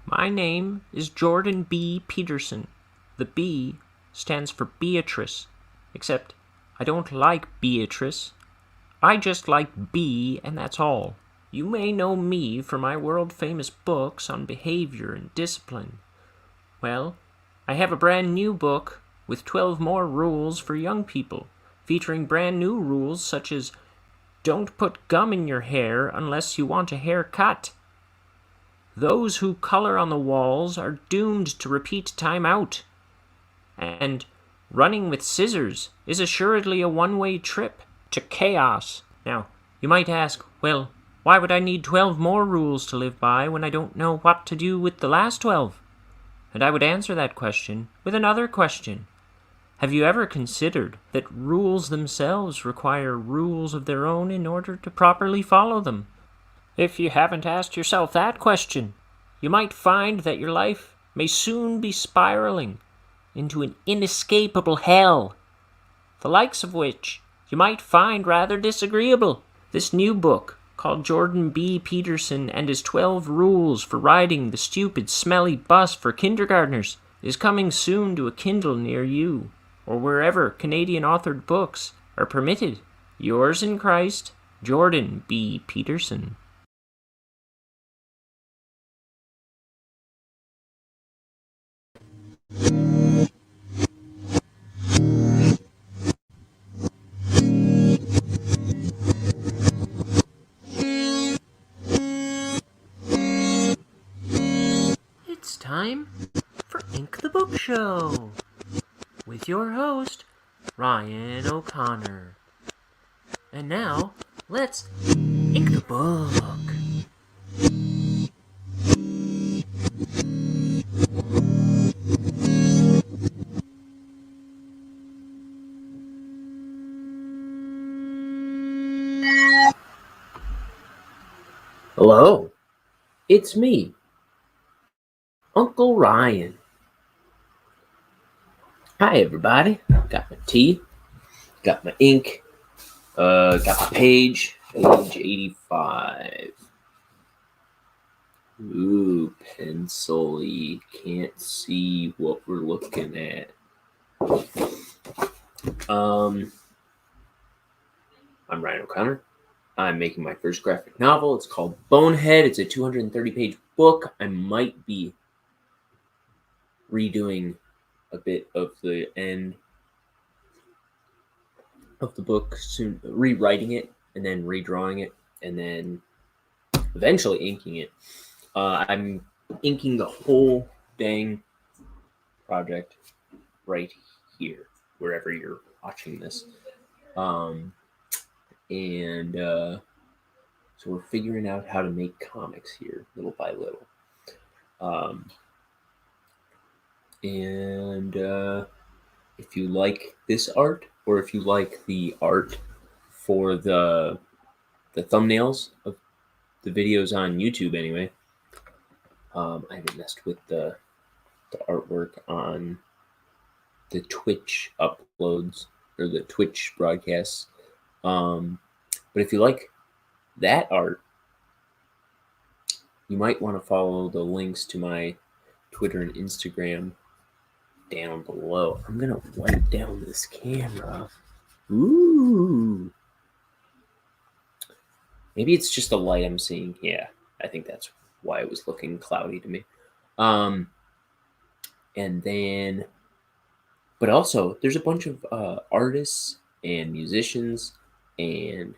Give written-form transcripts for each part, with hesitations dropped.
My name is Jordan B. Peterson. The B stands for Beatrice, except I don't like Beatrice. I just like B, and that's all. You may know me for my world-famous books on behavior and discipline. Well, I have a brand new book with 12 more rules for young people, featuring brand new rules such as don't put gum in your hair unless you want a haircut. Those who color on the walls are doomed to repeat time out. And running with scissors is assuredly a one-way trip to chaos. Now, you might ask, well, why would I need 12 more rules to live by when I don't know what to do with the last 12? And I would answer that question with another question. Have you ever considered that rules themselves require rules of their own in order to properly follow them? If you haven't asked yourself that question, you might find that your life may soon be spiraling into an inescapable hell, the likes of which you might find rather disagreeable. This new book, called Jordan B. Peterson and His 12 Rules for Riding the Stupid, Smelly Bus for Kindergartners, is coming soon to a Kindle near you, or wherever Canadian-authored books are permitted. Yours in Christ, Jordan B. Peterson. It's time for Ink the Book Show with your host, Ryan O'Connor. And now, let's ink the book. Hello, it's me, Uncle Ryan. Hi, everybody. Got my tea, got my ink, got my page 85. Ooh, pencil-y. Can't see what we're looking at. I'm Ryan O'Connor. I'm making my first graphic novel. It's called Bonehead. It's a 230-page book. I might be redoing a bit of the end of the book soon, rewriting it and then redrawing it and then eventually inking it. I'm inking the whole dang project right here, wherever you're watching this. So we're figuring out how to make comics here, little by little. If you like this art, or if you like the art for the thumbnails of the videos on YouTube anyway, I haven't messed with the artwork on the Twitch uploads or the Twitch broadcasts. But if you like that art, you might want to follow the links to my Twitter and Instagram down below. I'm gonna wipe down this camera. Ooh. Maybe it's just the light I'm seeing. Yeah, I think that's why it was looking cloudy to me. And then, but also, there's a bunch of artists and musicians and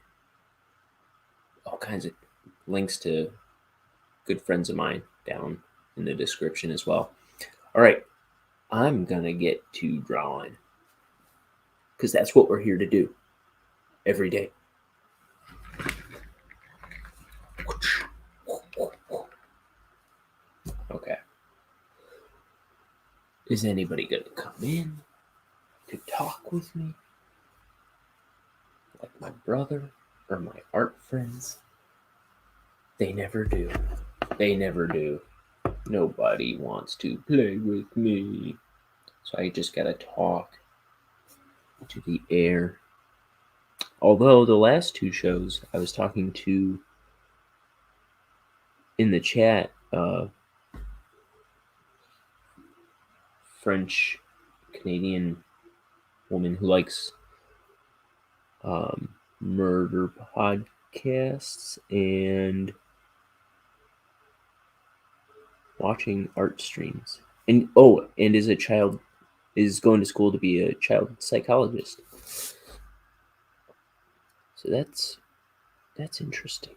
all kinds of links to good friends of mine down in the description as well. All right, I'm gonna get to drawing because that's what we're here to do every day. Okay. Is anybody gonna come in to talk with me? Like my brother or my art friends? They never do. They never do. Nobody wants to play with me. So I just gotta talk to the air. Although the last two shows I was talking to in the chat French Canadian woman who likes murder podcasts and watching art streams. And is going to school to be a child psychologist. So that's interesting.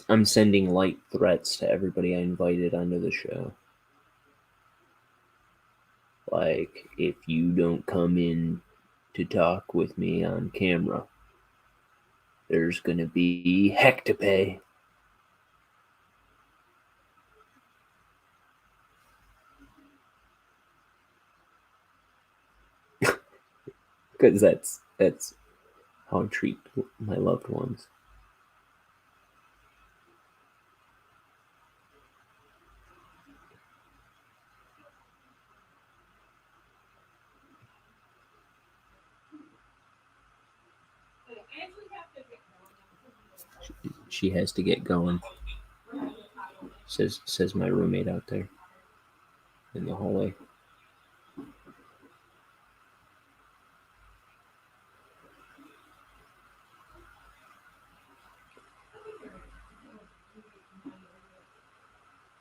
I'm sending light threats to everybody I invited onto the show. Like, if you don't come in to talk with me on camera, there's gonna be heck to pay. Because that's how I treat my loved ones. She has to get going. Says my roommate out there in the hallway.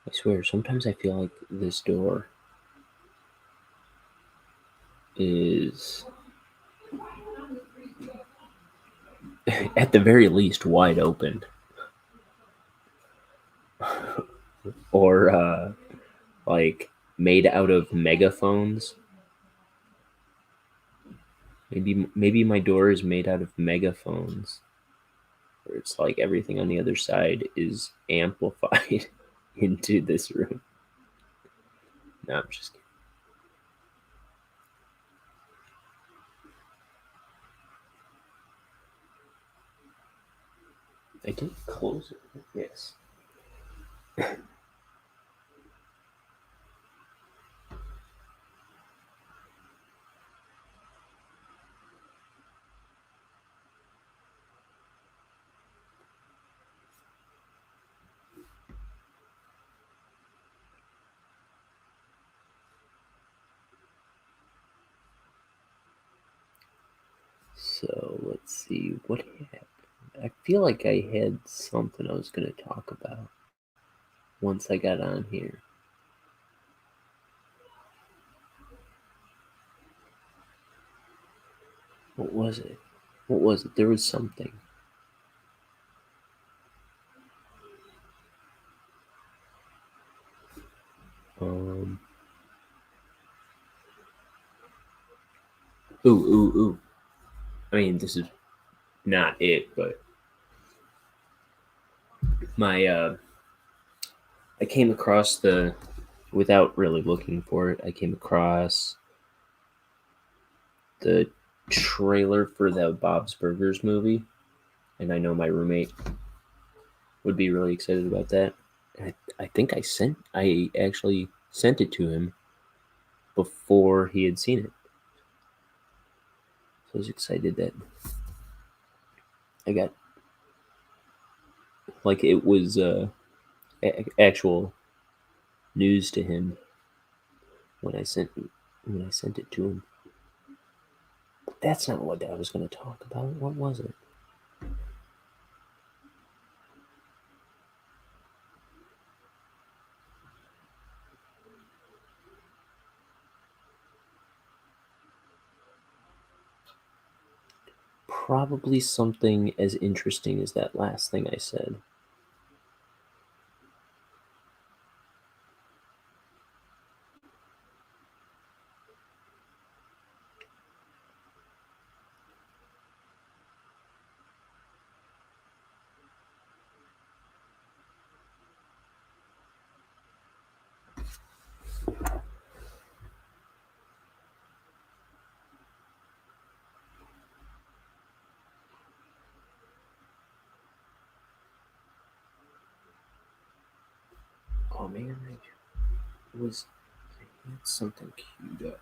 I swear, sometimes I feel like this door is, at the very least, wide open. Or, like, made out of megaphones. Maybe my door is made out of megaphones. Where it's like everything on the other side is amplified into this room. No, I'm just kidding. I did close it. Yes. So let's see what happened. I feel like I had something I was going to talk about once I got on here. What was it? What was it? There was something. Ooh. I mean, this is not it, but I came across without really looking for it, I came across the trailer for the Bob's Burgers movie, and I know my roommate would be really excited about that. I think I actually sent it to him before he had seen it. So I was excited that I got, like, it was actual news to him when I sent it to him. But that's not what I was going to talk about. What was it? Probably something as interesting as that last thing I said. Oh man, I had something queued up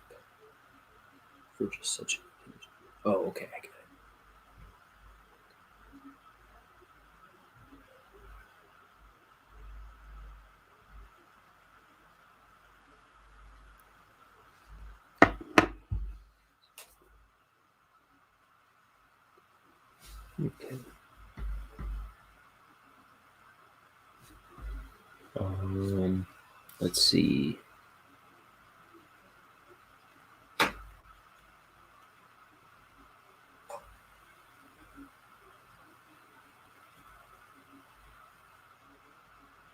for just such. Oh, okay, I got it. Okay. Let's see.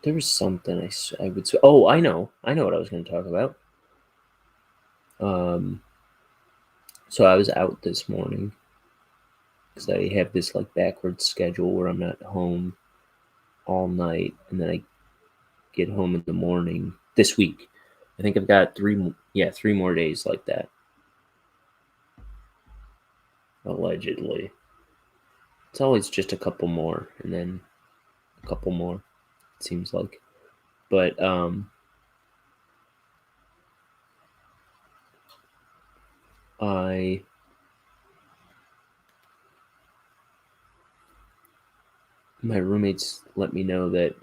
There was something I would say. Oh, I know what I was going to talk about. So I was out this morning because I have this like backwards schedule where I'm not home all night, and then I get home in the morning this week. I think I've got 3 more days like that. Allegedly. It's always just a couple more and then a couple more, it seems like. But my roommates let me know that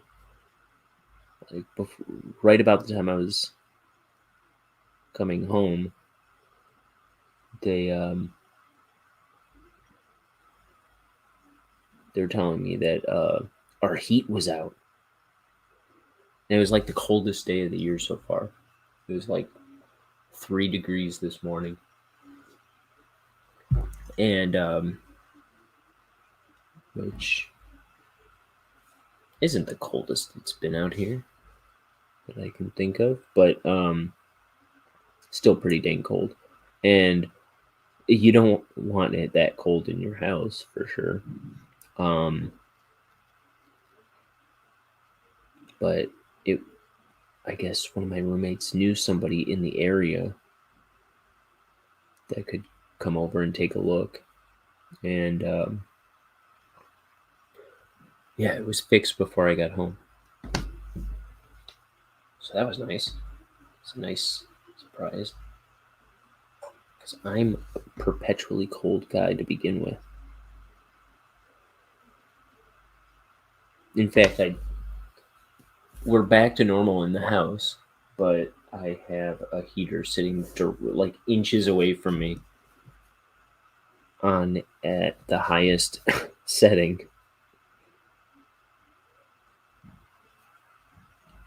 like right about the time I was coming home, they're telling me that our heat was out. And it was like the coldest day of the year so far. It was like 3 degrees this morning. And which isn't the coldest it's been out here that I can think of, but still pretty dang cold. And you don't want it that cold in your house for sure. But I guess one of my roommates knew somebody in the area that could come over and take a look. And yeah, it was fixed before I got home. So that was nice. It's a nice surprise. Because I'm a perpetually cold guy to begin with. In fact, we're back to normal in the house, but I have a heater sitting like inches away from me on at the highest setting.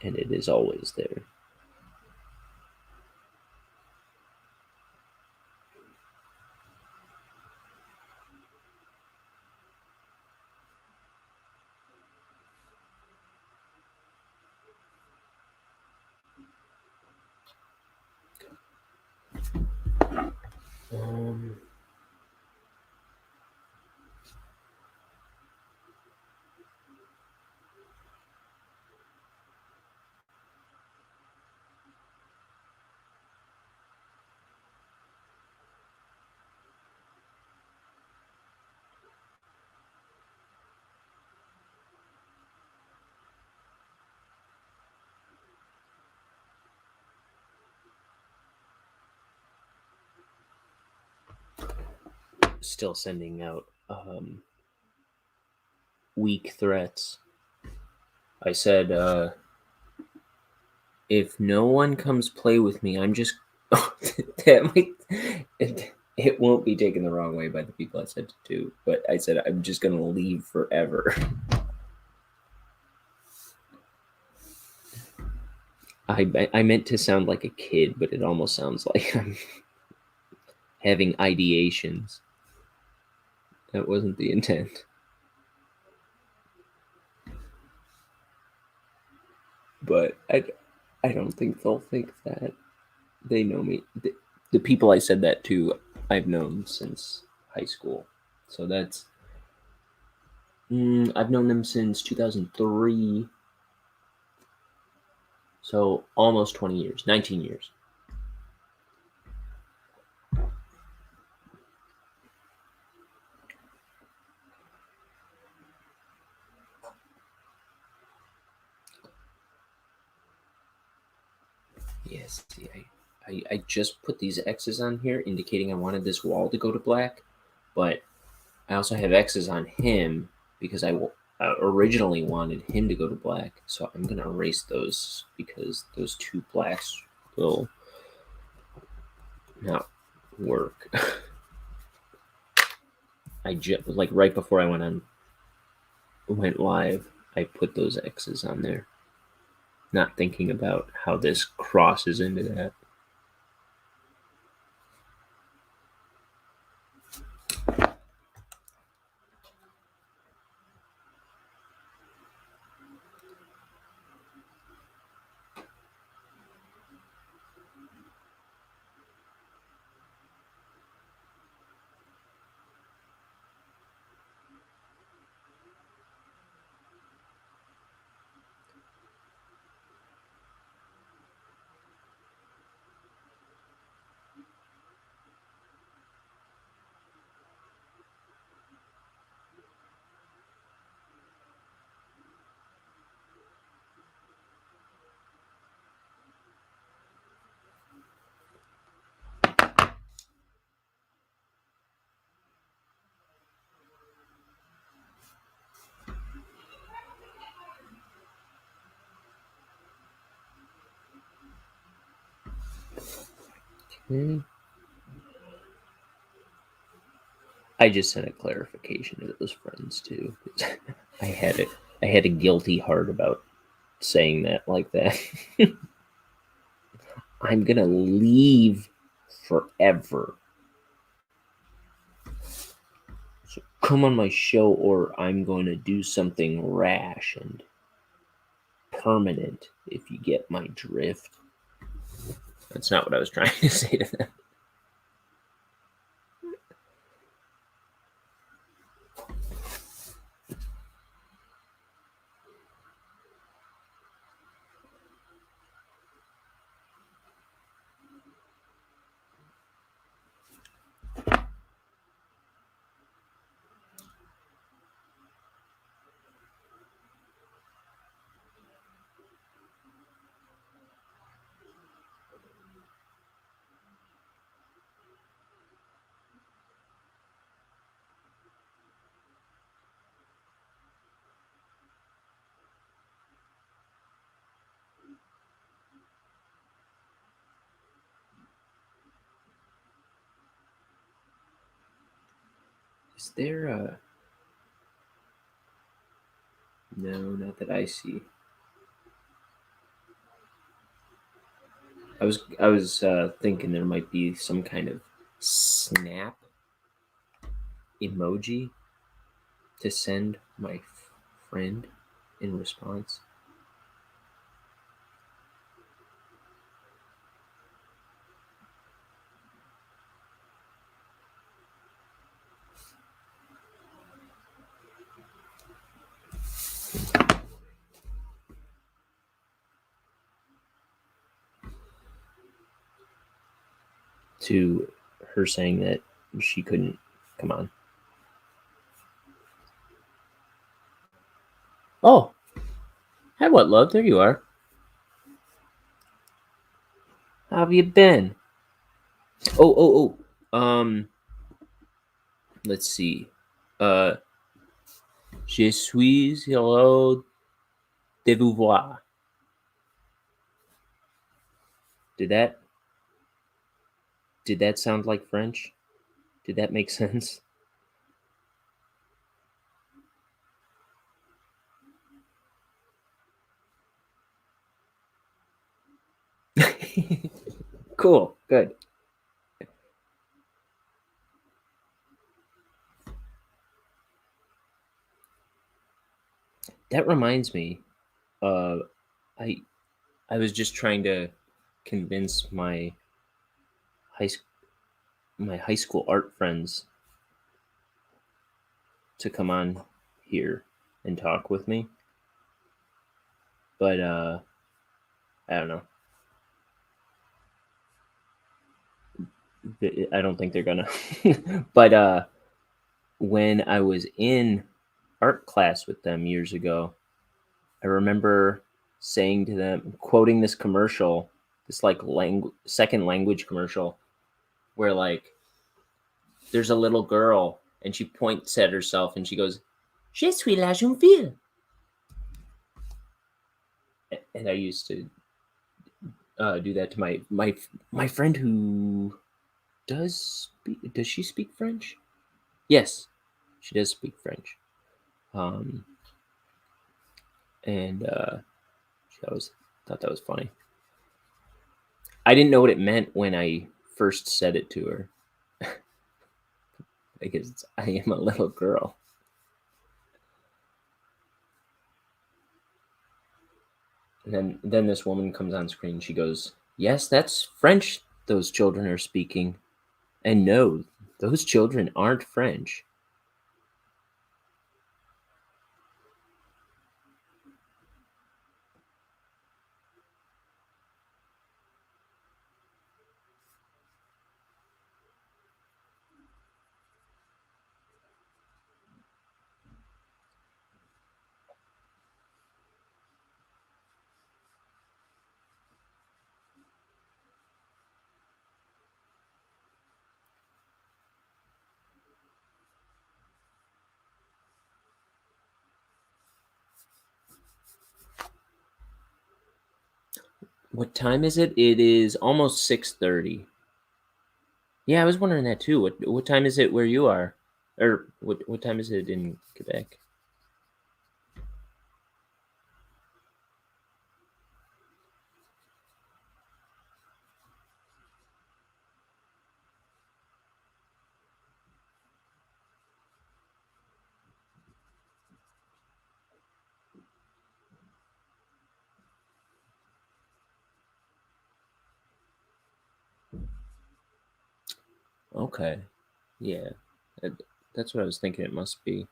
And it is always there. Still sending out weak threats. I said, if no one comes play with me, I'm just it won't be taken the wrong way by the people I said to, but I said I'm just gonna leave forever. I meant to sound like a kid, but it almost sounds like I'm having ideations. That wasn't the intent. But I don't think they'll think that. They know me. The people I said that to, I've known since high school. So that's I've known them since 2003. So almost 20 years, 19 years. Yes, see, I just put these X's on here indicating I wanted this wall to go to black, but I also have X's on him because I originally wanted him to go to black. So I'm going to erase those because those two blacks will not work. I just, like, right before I went live, I put those X's on there, not thinking about how this crosses into that. Okay. I just sent a clarification to those friends too. I had it. I had a guilty heart about saying that like that. I'm gonna leave forever. So come on my show, or I'm going to do something rash and permanent. If you get my drift. That's not what I was trying to say to them. Is there a... No, not that I see. I was thinking there might be some kind of snap emoji to send my friend in response. To her saying that she couldn't come on. Oh, hi, what, love? There you are. How have you been? Oh. Let's see. Je suis heureux de vous voir. Did that sound like French? Did that make sense? Cool. Good. That reminds me. Uh, I I was just trying to convince high my high school art friends to come on here and talk with me, but I don't know. I don't think they're gonna. But when I was in art class with them years ago, I remember saying to them, quoting this commercial this like second language commercial where like there's a little girl and she points at herself and she goes, "Je suis la jeune fille." And I used to do that to my friend who does she speak French? Yes, she does speak French. And she always thought that was funny. I didn't know what it meant when I first said it to her. Because I am a little girl. And then this woman comes on screen. She goes, "Yes, that's French those children are speaking. And no, those children aren't French." What time is it? It is almost 6:30. Yeah, I was wondering that too. What time is it where you are? Or what time is it in Quebec? Okay. Yeah. That's what I was thinking it must be.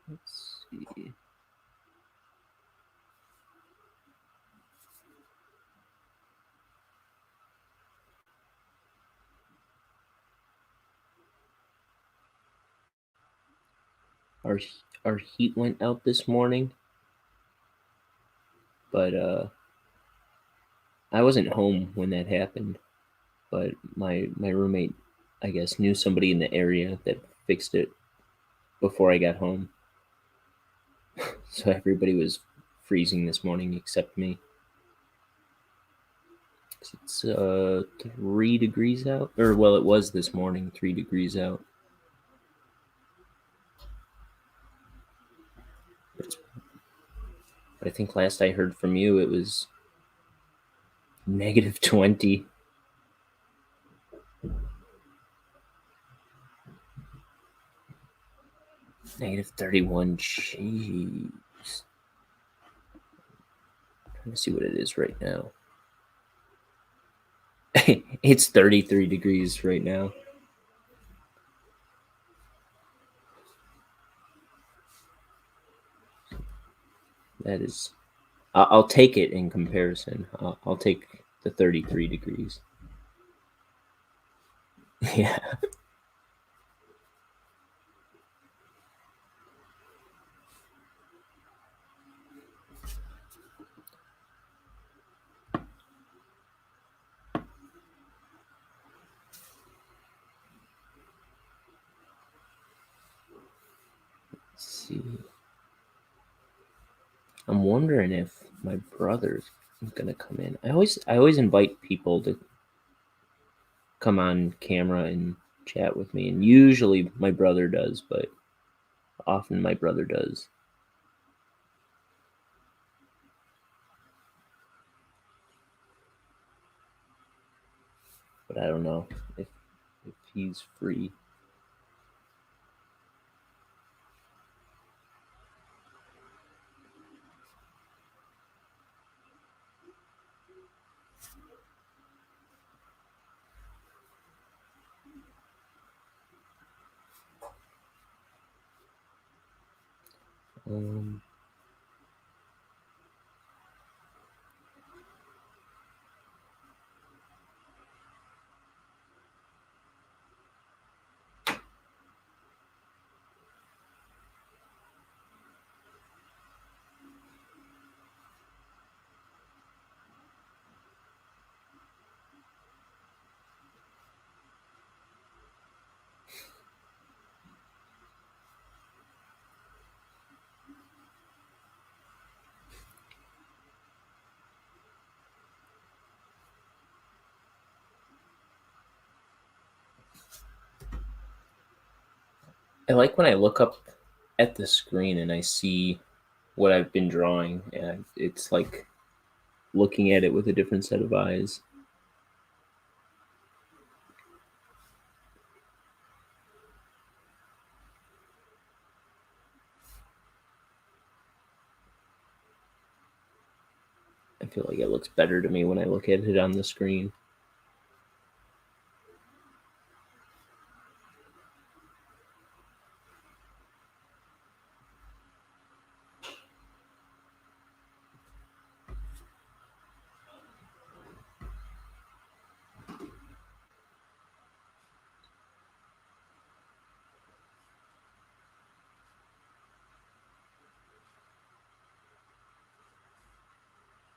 Let's see. Our our heat went out this morning, but I wasn't home when that happened. But my roommate, I guess, knew somebody in the area that fixed it before I got home. So everybody was freezing this morning except me. It's 3 degrees out, or well, it was this morning 3 degrees out. But I think last I heard from you, it was -20. -31. Jeez. Trying to see what it is right now. It's 33 degrees right now. That is, I'll take it in comparison. I'll take the 33 degrees. Yeah. Let's see. I'm wondering if my brother's gonna come in. I always invite people to come on camera and chat with me, and usually my brother does, but often my brother does. But I don't know if he's free. Um, I like when I look up at the screen and I see what I've been drawing, and it's like looking at it with a different set of eyes. I feel like it looks better to me when I look at it on the screen.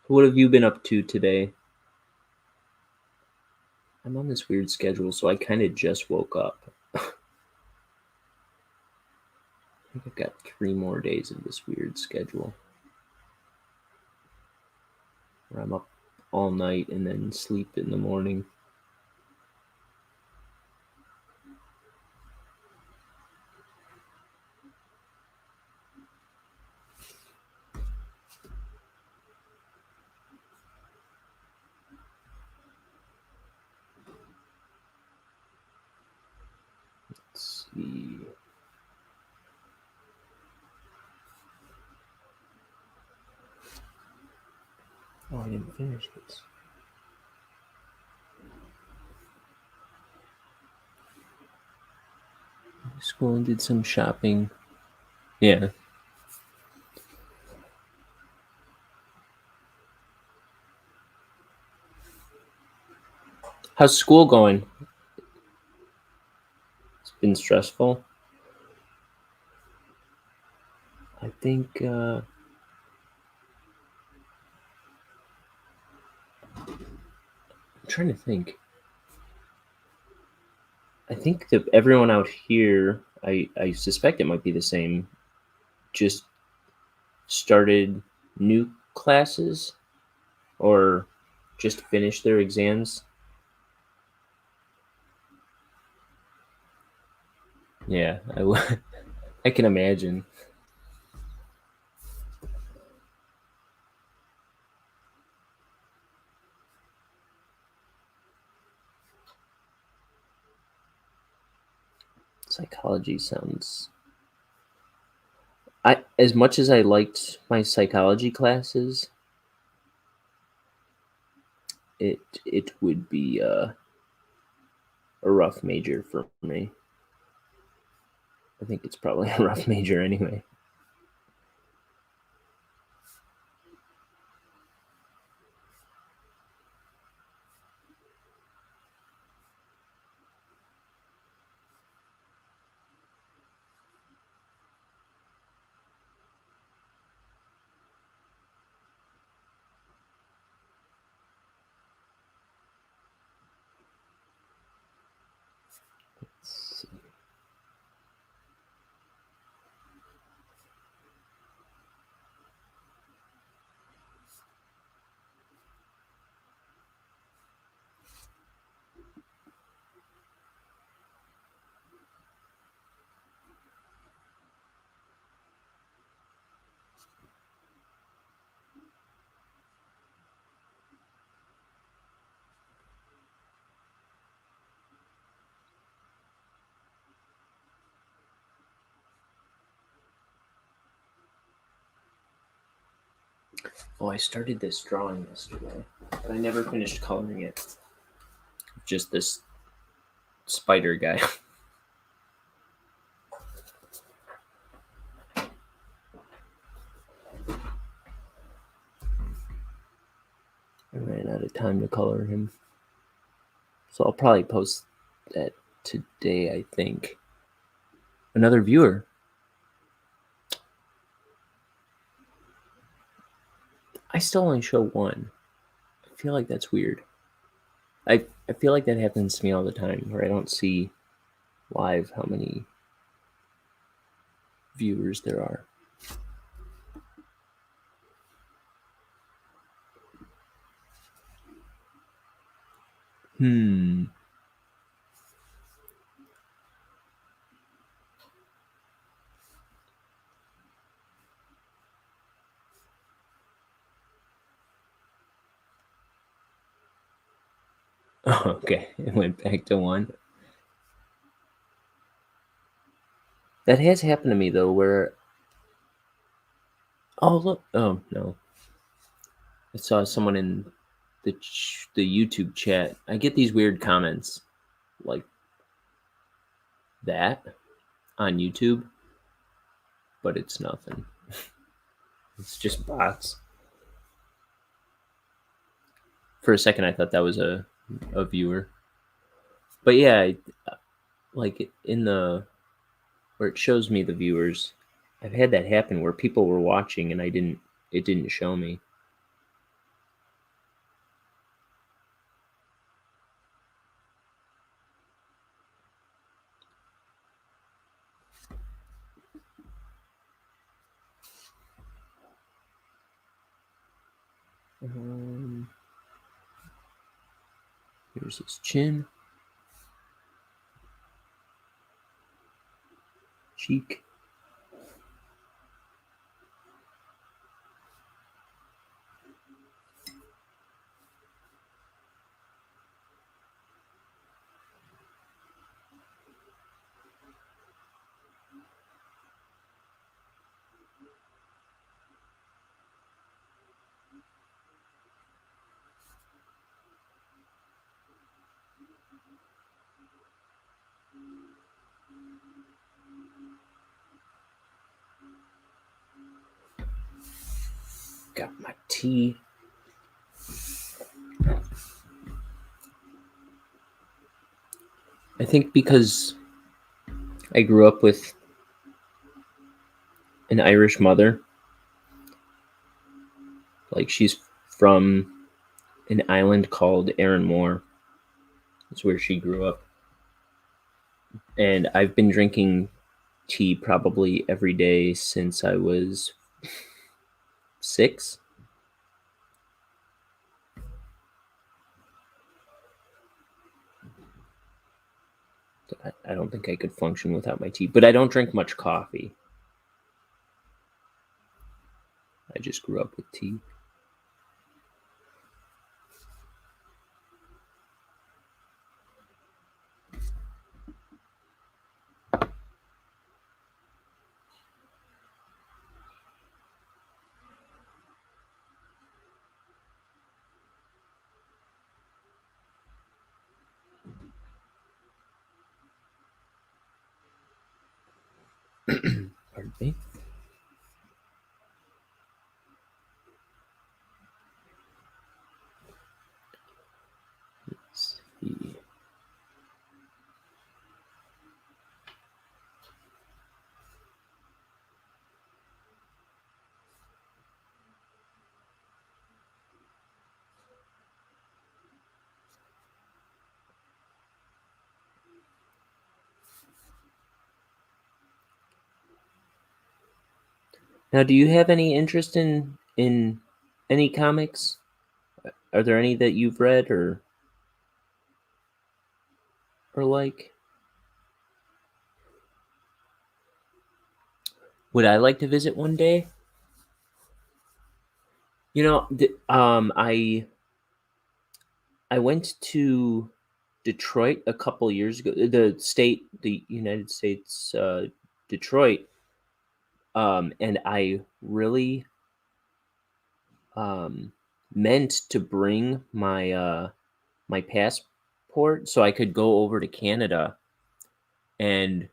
What have you been up to today? I'm on this weird schedule, so I kind of just woke up. I think I've got 3 more days of this weird schedule where I'm up all night and then sleep in the morning. Let's see. Oh, I didn't finish this. School and did some shopping. Yeah. How's school going? It's been stressful. I think I'm trying to think. I think that everyone out here, I suspect it might be the same, just started new classes or just finished their exams. Yeah, I can imagine. Psychology sounds. I as much as I liked my psychology classes, it would be a rough major for me. I think it's probably a rough major anyway. Let's see. Oh, I started this drawing yesterday, but I never finished coloring it. Just this spider guy. time to color him. So I'll probably post that today, I think. Another viewer. I still only show one. I feel like that's weird. I feel like that happens to me all the time, where I don't see live how many viewers there are. Oh, okay, it went back to 1. That has happened to me, though, where... Oh, look. Oh, no. I saw someone in the YouTube chat. I get these weird comments like that on YouTube, but it's nothing. It's just bots. For a second, I thought that was a viewer. But yeah, like in the... where it shows me the viewers, I've had that happen where people were watching and it didn't show me. Here's his chin, cheek. Got my tea. I think because I grew up with an Irish mother. Like, she's from an island called Aaronmore. That's where she grew up. And I've been drinking tea probably every day since I was 6. I don't think I could function without my tea, but I don't drink much coffee. I just grew up with tea. Pardon me. Let's see. Now, do you have any interest in any comics? Are there any that you've read or like? Would I like to visit one day? You know, I went to Detroit a couple years ago. The United States, Detroit, and I really meant to bring my my passport so I could go over to Canada and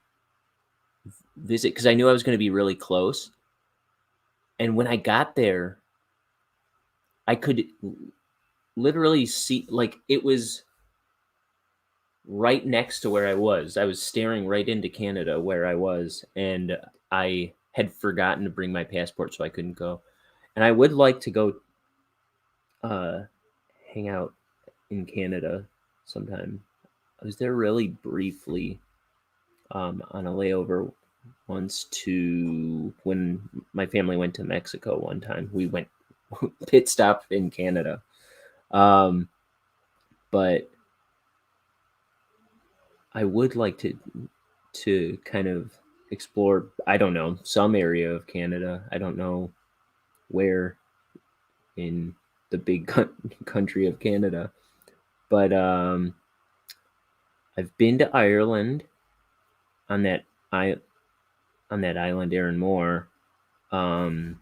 visit, because I knew I was going to be really close. And when I got there, I could literally see, like, it was right next to where I was. I was staring right into Canada where I was, and I had forgotten to bring my passport, so I couldn't go. And I would like to go uh, hang out in Canada sometime. I was there really briefly on a layover once to when my family went to Mexico one time. We went pit stop in Canada. But I would like to kind of explore, I don't know, some area of Canada. I don't know where in the big country of Canada, but I've been to Ireland on that I on that island, Aaron Moore. Um,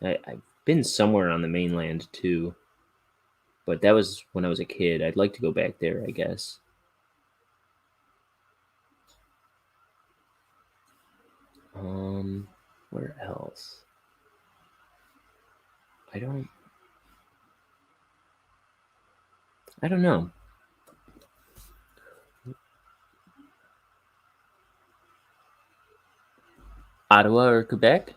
I've been somewhere on the mainland too, but that was when I was a kid. I'd like to go back there, I guess. Where else? I don't. I don't know. Ottawa or Quebec?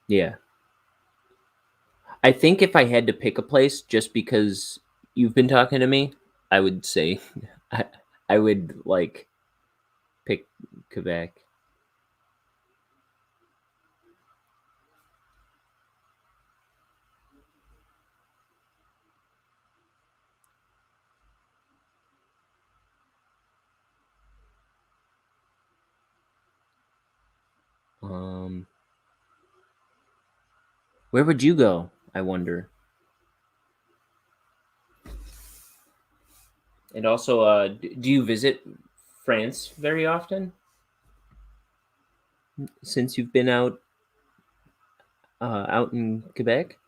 Yeah. I think if I had to pick a place, just because you've been talking to me, I would say I, I would like pick Quebec. Um, where would you go? I wonder. And also, do you visit France very often since you've been out in Quebec?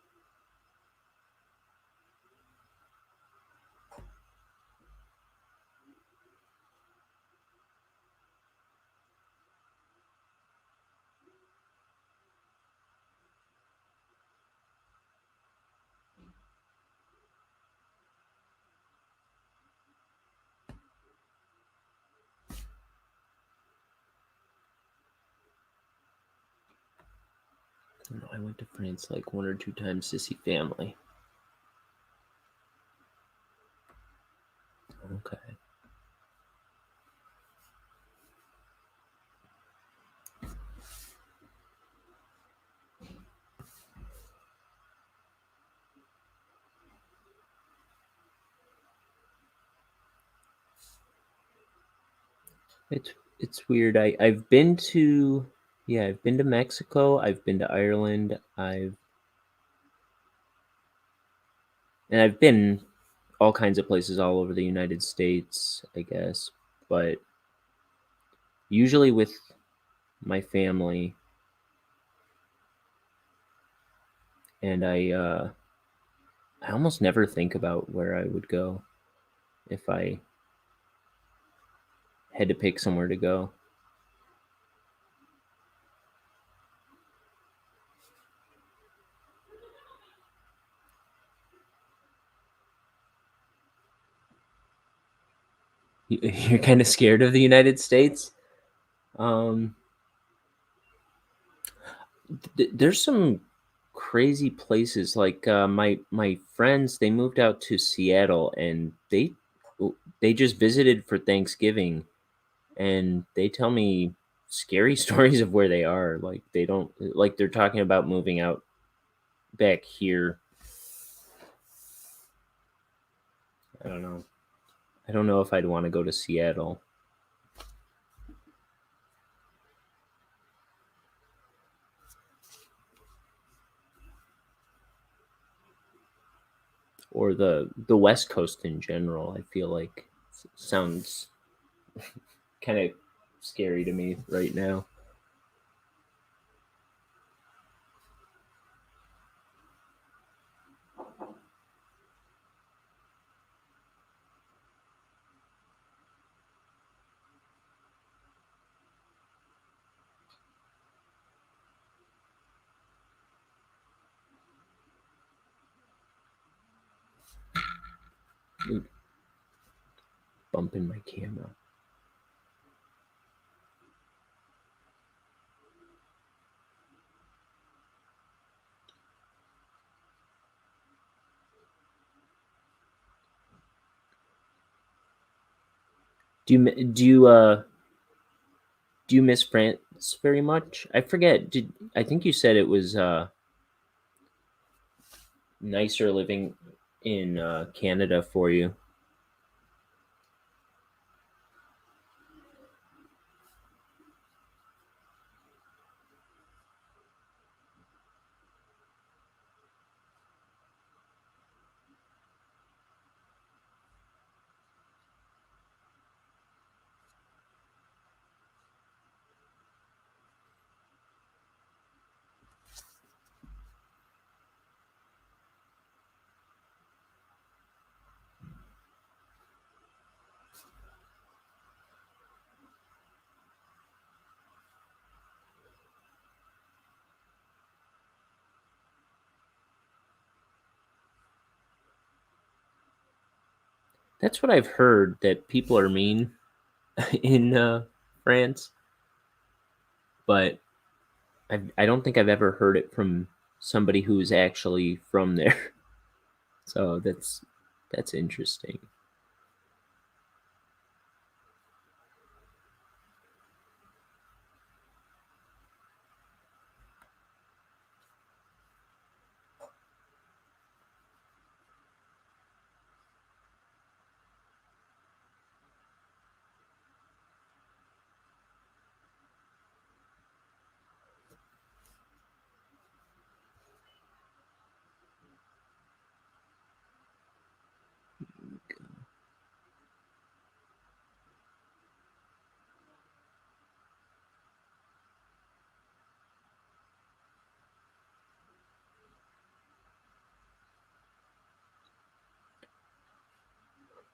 No, I went to France like one or two times to see family. Okay. It's weird. I've been to, yeah, I've been to Mexico. I've been to Ireland. I've been all kinds of places all over the United States, I guess, but usually with my family. And I almost never think about where I would go if I had to pick somewhere to go. You're kind of scared of the United States. Um, there's some crazy places. Like my friends, they moved out to Seattle, and they just visited for Thanksgiving, and they tell me scary stories of where they are. Like they don't, like they're talking about moving out back here. I don't know. I don't know if I'd want to go to Seattle. Or the West Coast in general. I feel like sounds kind of scary to me right now. Ooh, bumping my camera. Do you miss France very much? I forget. I think you said it was nicer living in Canada for you? That's what I've heard, that people are mean in France, but I don't think I've ever heard it from somebody who's actually from there. So that's interesting.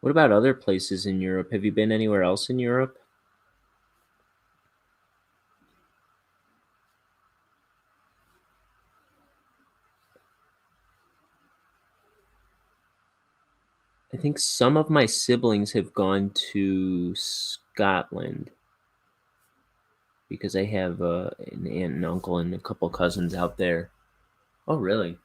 What about other places in Europe? Have you been anywhere else in Europe? I think some of my siblings have gone to Scotland because I have an aunt and uncle and a couple cousins out there. Oh, really?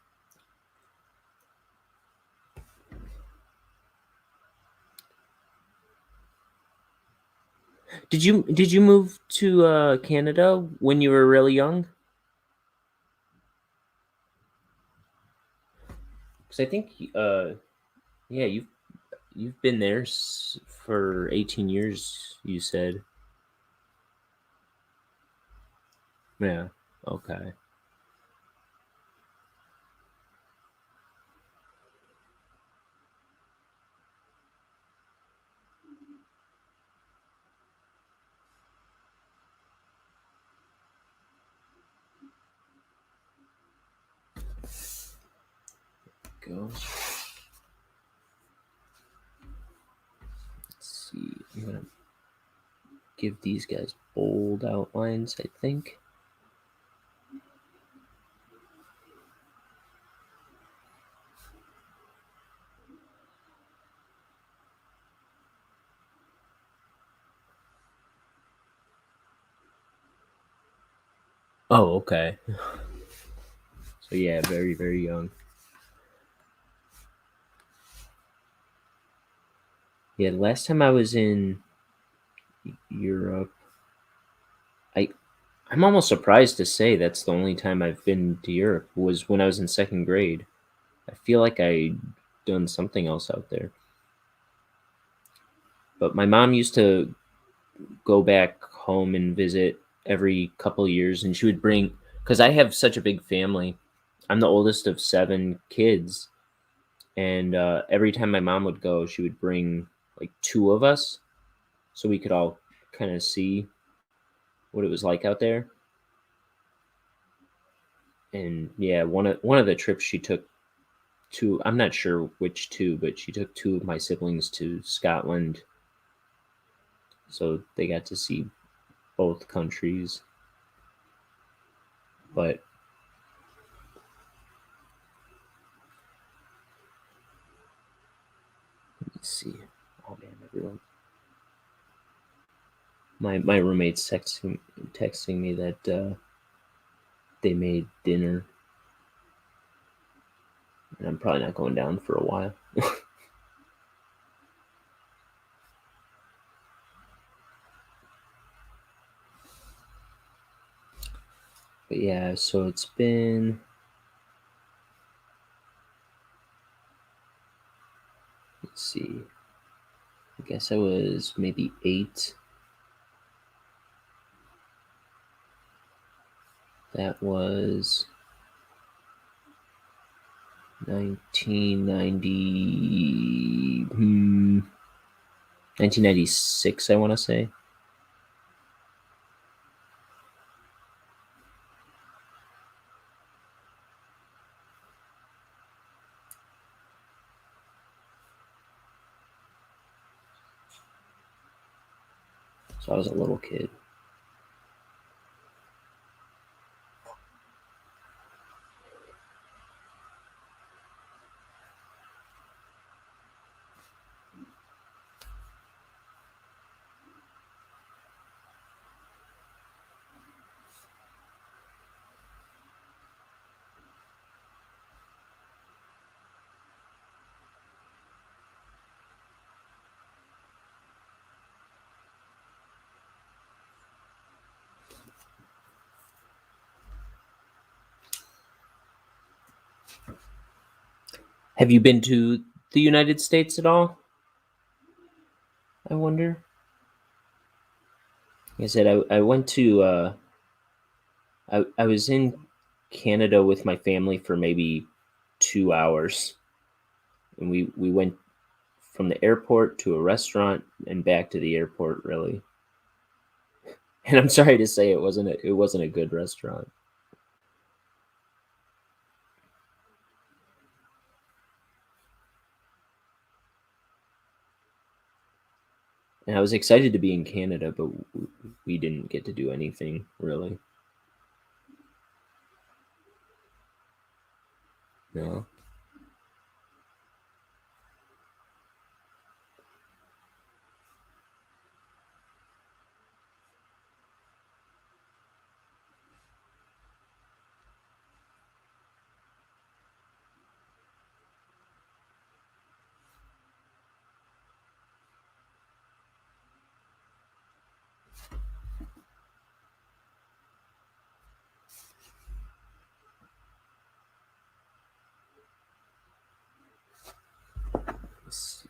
Did you move to Canada when you were really young? Because I think yeah, you've been there for 18 years. You said. Yeah. Okay. Go. Let's see. I'm gonna give these guys bold outlines, I think. Oh, okay. So yeah, very, very young. Yeah, last time I was in Europe, I I'm almost surprised to say that's the only time I've been to Europe was when I was in second grade. I feel like I done something else out there. But my mom used to go back home and visit every couple years, and she would bring, because I have such a big family. I'm the oldest of 7 kids, and every time my mom would go, she would bring like 2 of us, so we could all kind of see what it was like out there. And yeah, one of the trips she took two. I'm not sure which two, but she took 2 of my siblings to Scotland, so they got to see both countries. But Let's see. Oh man, everyone. My roommate's texting me that they made dinner, and I'm probably not going down for a while. But yeah, so it's been. Let's see. I guess I was maybe 8. That was 1996, I want to say. So I was a little kid. Have you been to the United States at all? I wonder. Like I said, I went to. I was in Canada with my family for maybe 2 hours, and we went from the airport to a restaurant and back to the airport. Really, and I'm sorry to say it wasn't a good restaurant. And I was excited to be in Canada, but we didn't get to do anything really. No. Let's see.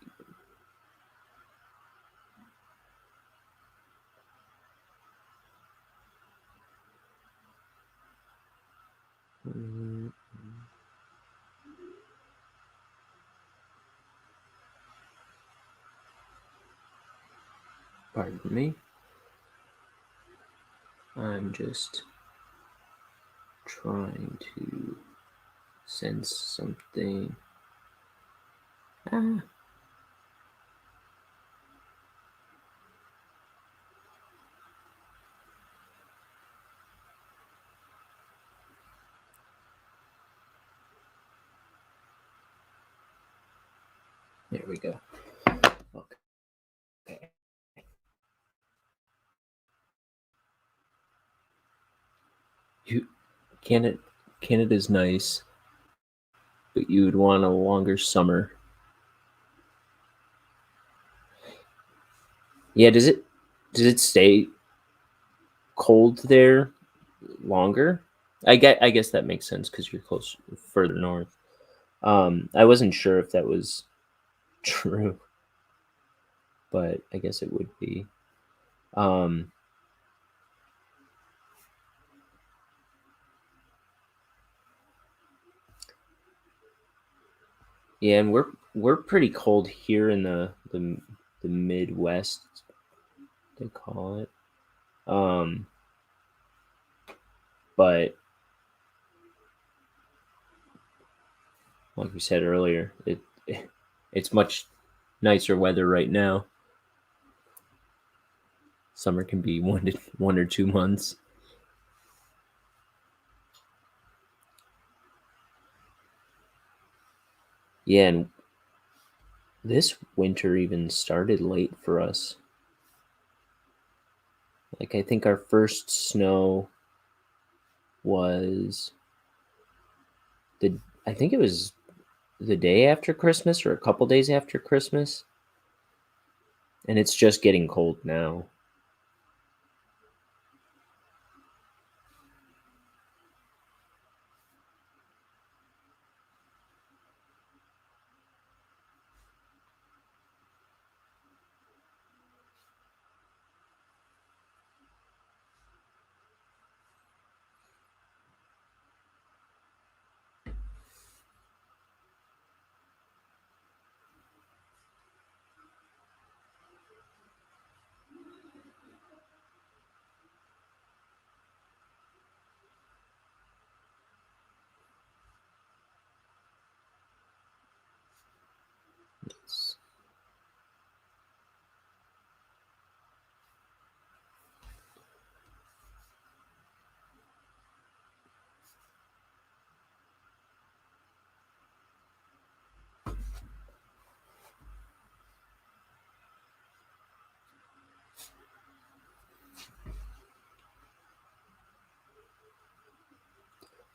Pardon me. I'm just trying to sense something. Ah. There we go. Okay. Canada's nice, but you would want a longer summer. Yeah, does it stay cold there longer? I guess that makes sense because you're close further north. I wasn't sure if that was true, but I guess it would be. Um, yeah, and we're pretty cold here in the Midwest, they call it. Um, but like we said earlier, it's much nicer weather right now. Summer can be 1 or 2 months. Yeah, and This winter even started late for us. Like, I think our first snow was I think it was the day after Christmas or a couple days after Christmas. And it's just getting cold now.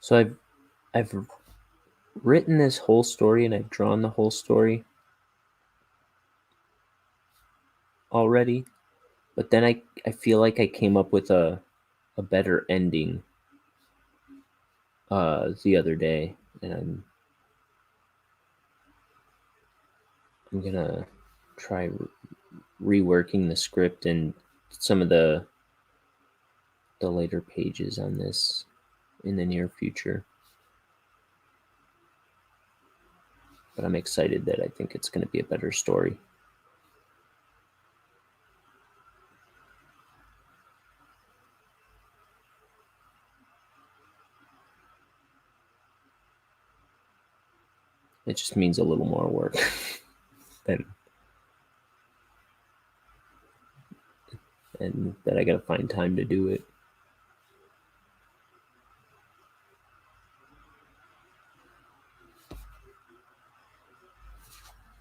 So I've written this whole story and I've drawn the whole story already, but then I feel like I came up with a better ending the other day, and I'm gonna try reworking the script and some of the later pages on this in the near future. But I'm excited that I think it's going to be a better story. It just means a little more work than, and that I got to find time to do it.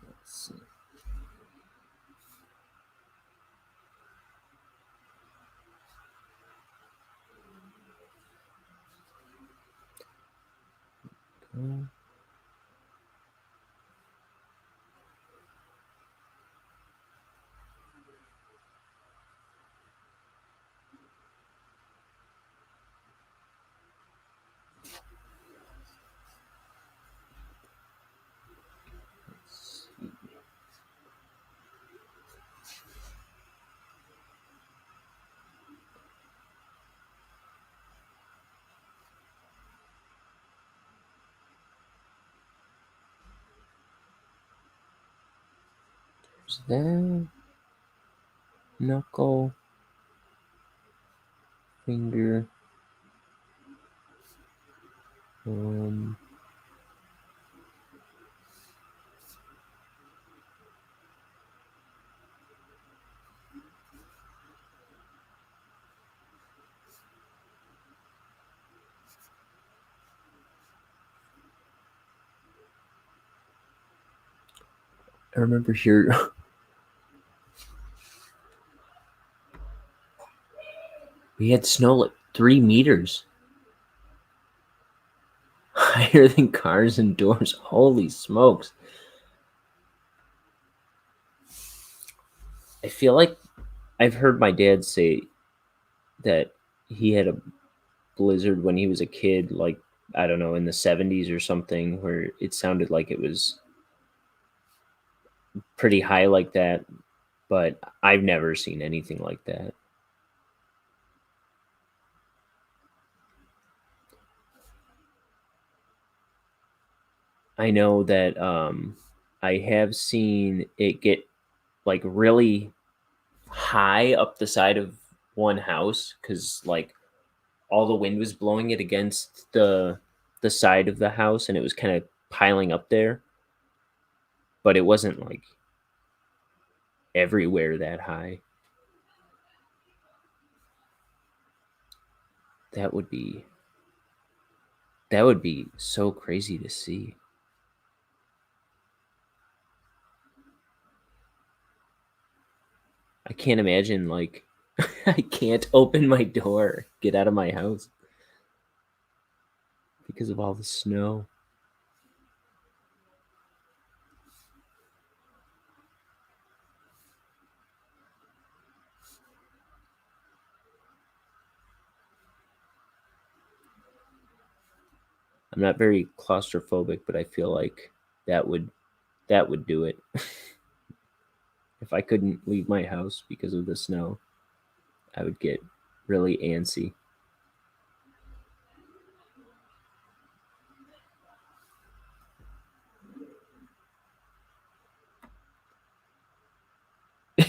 Let's see. There's that knuckle, finger, I remember here we had snow like 3 meters. Higher than cars and doors. Holy smokes. I feel like I've heard my dad say that he had a blizzard when he was a kid, like, I don't know, in the 70s or something, where it sounded like it was pretty high like that, but I've never seen anything like that. I know that I have seen it get like really high up the side of one house because like all the wind was blowing it against the side of the house and it was kind of piling up there, but it wasn't like everywhere that high. That would be so crazy to see. I can't imagine, like, I can't open my door, get out of my house because of all the snow. I'm not very claustrophobic, but I feel like that would do it. If I couldn't leave my house because of the snow, I would get really antsy.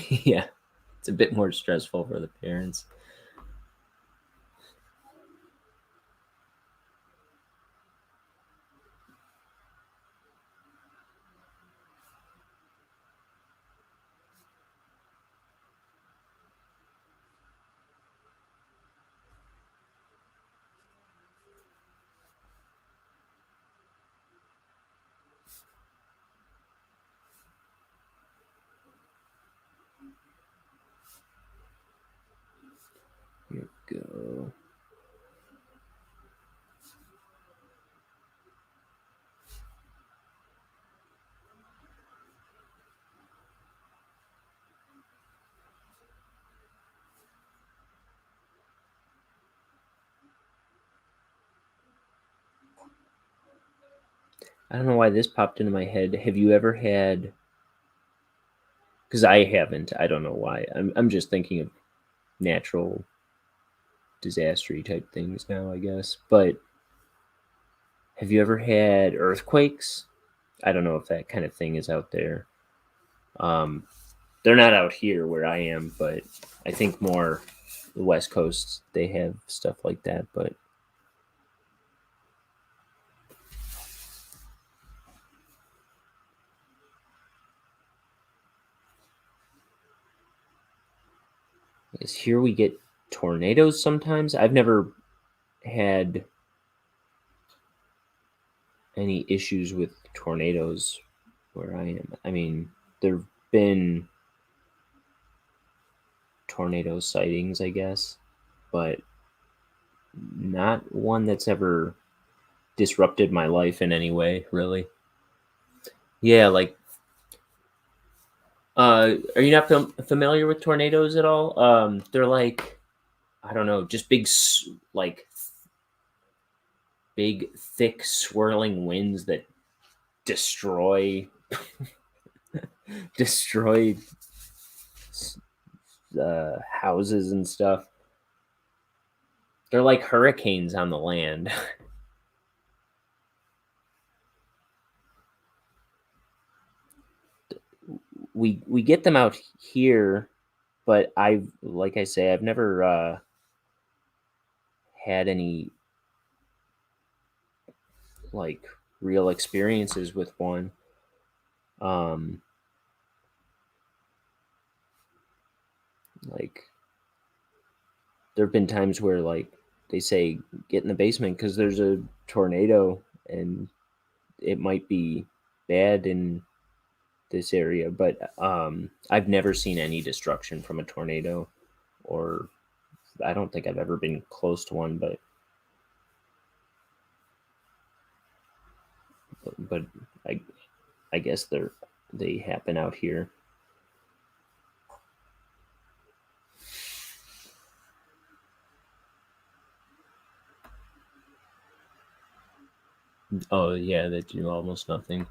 Yeah, it's a bit more stressful for the parents. Here we go. I don't know why this popped into my head. Have you ever had? Because I haven't. I don't know why. I'm just thinking of natural disaster type things now, I guess. But have you ever had earthquakes? I don't know if that kind of thing is out there. Um, they're not out here where I am, but I think more the West Coast they have stuff like that. But I guess here we get tornadoes sometimes. I've never had any issues with tornadoes where I am. I mean, there've been tornado sightings, I guess, but not one that's ever disrupted my life in any way, really. Yeah, like, are you not familiar with tornadoes at all? They're like, I don't know, just like big, thick, swirling winds that destroy destroy houses and stuff. They're like hurricanes on the land. We get them out here, but I've like I say, I've never had any like real experiences with one. Um, like there have been times where like they say get in the basement because there's a tornado and it might be bad in this area, but I've never seen any destruction from a tornado, or I don't think I've ever been close to one, but I I guess they happen out here. Oh yeah, that do almost nothing.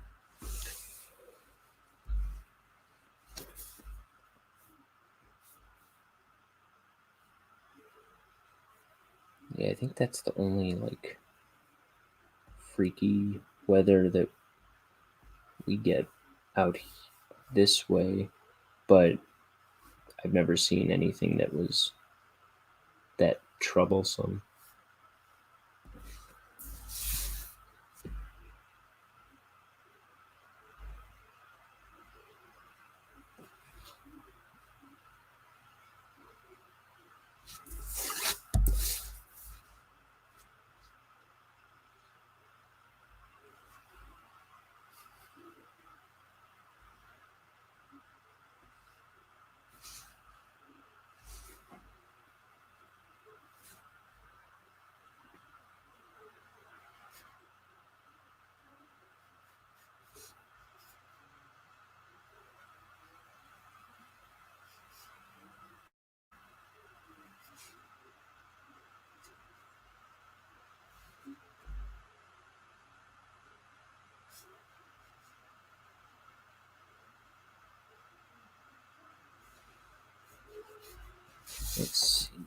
Yeah, I think that's the only like freaky weather that we get out this way, but I've never seen anything that was that troublesome. Let's see.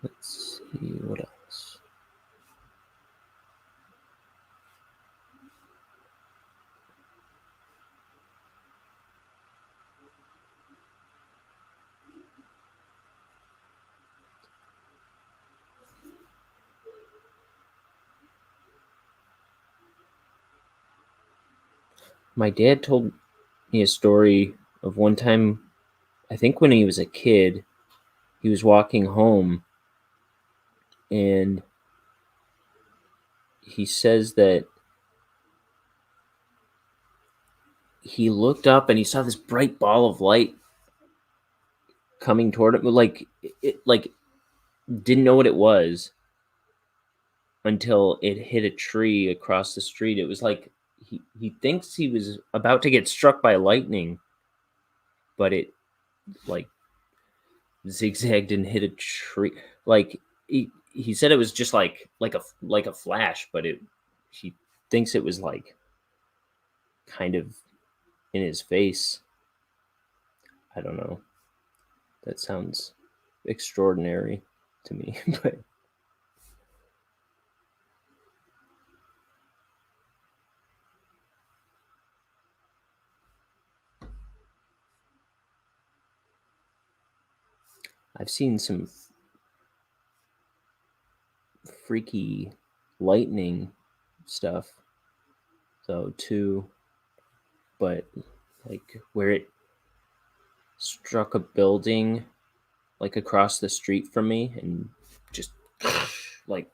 Let's see what else. My dad told me a story of one time, I think when he was a kid, he was walking home and he says that he looked up and he saw this bright ball of light coming toward him, like it like didn't know what it was until it hit a tree across the street. It was like he thinks he was about to get struck by lightning, but it like zigzagged and hit a tree. Like he said it was just like a flash, but he thinks it was like kind of in his face. I don't know. That sounds extraordinary to me, but I've seen some freaky lightning stuff though too, but like where it struck a building like across the street from me and just like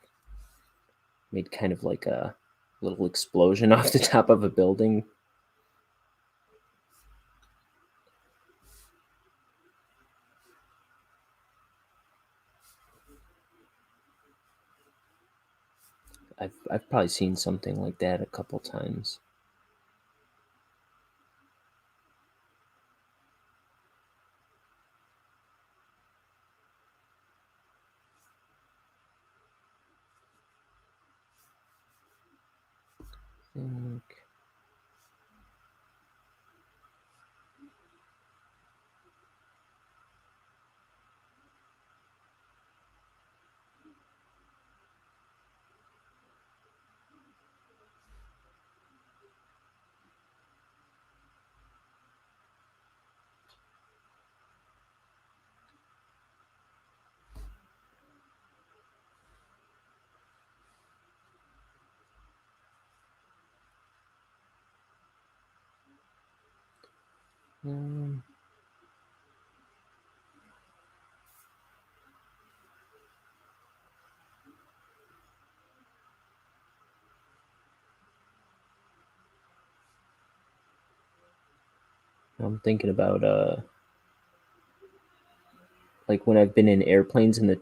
made kind of like a little explosion off the top of a building. I've probably seen something like that a couple times. Think. Um, I'm thinking about like when I've been in airplanes and the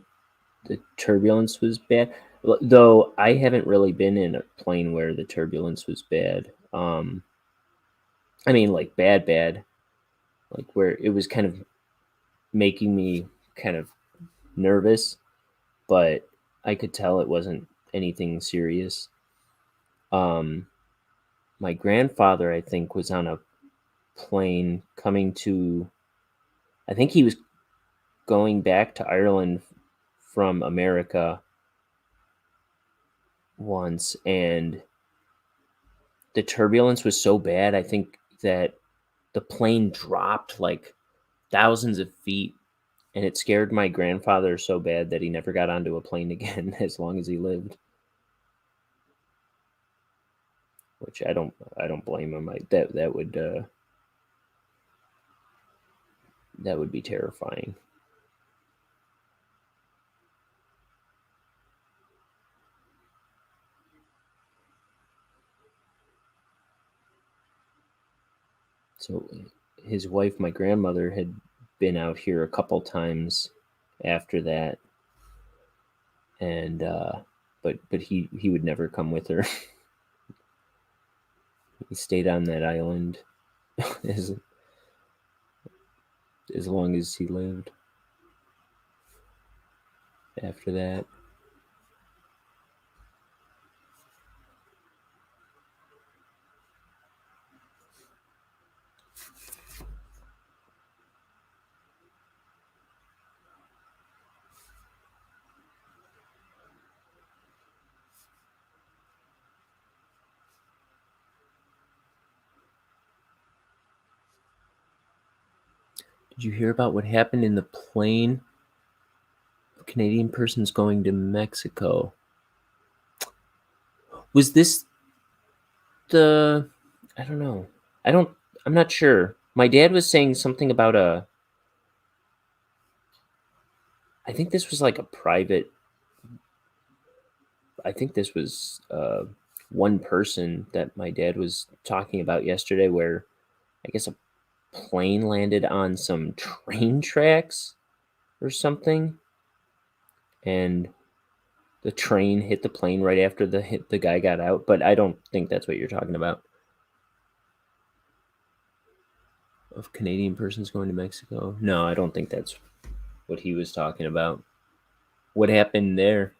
turbulence was bad. Though I haven't really been in a plane where the turbulence was bad. I mean like bad, like where it was kind of making me kind of nervous, but I could tell it wasn't anything serious. My grandfather, I think, was on a plane coming to, I think he was going back to Ireland from America once, and the turbulence was so bad, I think that the plane dropped like thousands of feet And it scared my grandfather so bad that he never got onto a plane again as long as he lived. Which I don't blame him. That would be terrifying. So his wife, my grandmother, had been out here a couple times after that, and but he would never come with her. He stayed on that island as long as he lived. After that, did you hear about what happened in the plane? A Canadian person's going to Mexico. Was this the? I don't know. I'm not sure. My dad was saying something about a. I think this was like a private. I think this was one person that my dad was talking about yesterday, where I guess a plane landed on some train tracks or something, and the train hit the plane right after the guy got out. But I don't think that's what you're talking about. Of Canadian persons going to Mexico? No, I don't think that's what he was talking about. What happened there?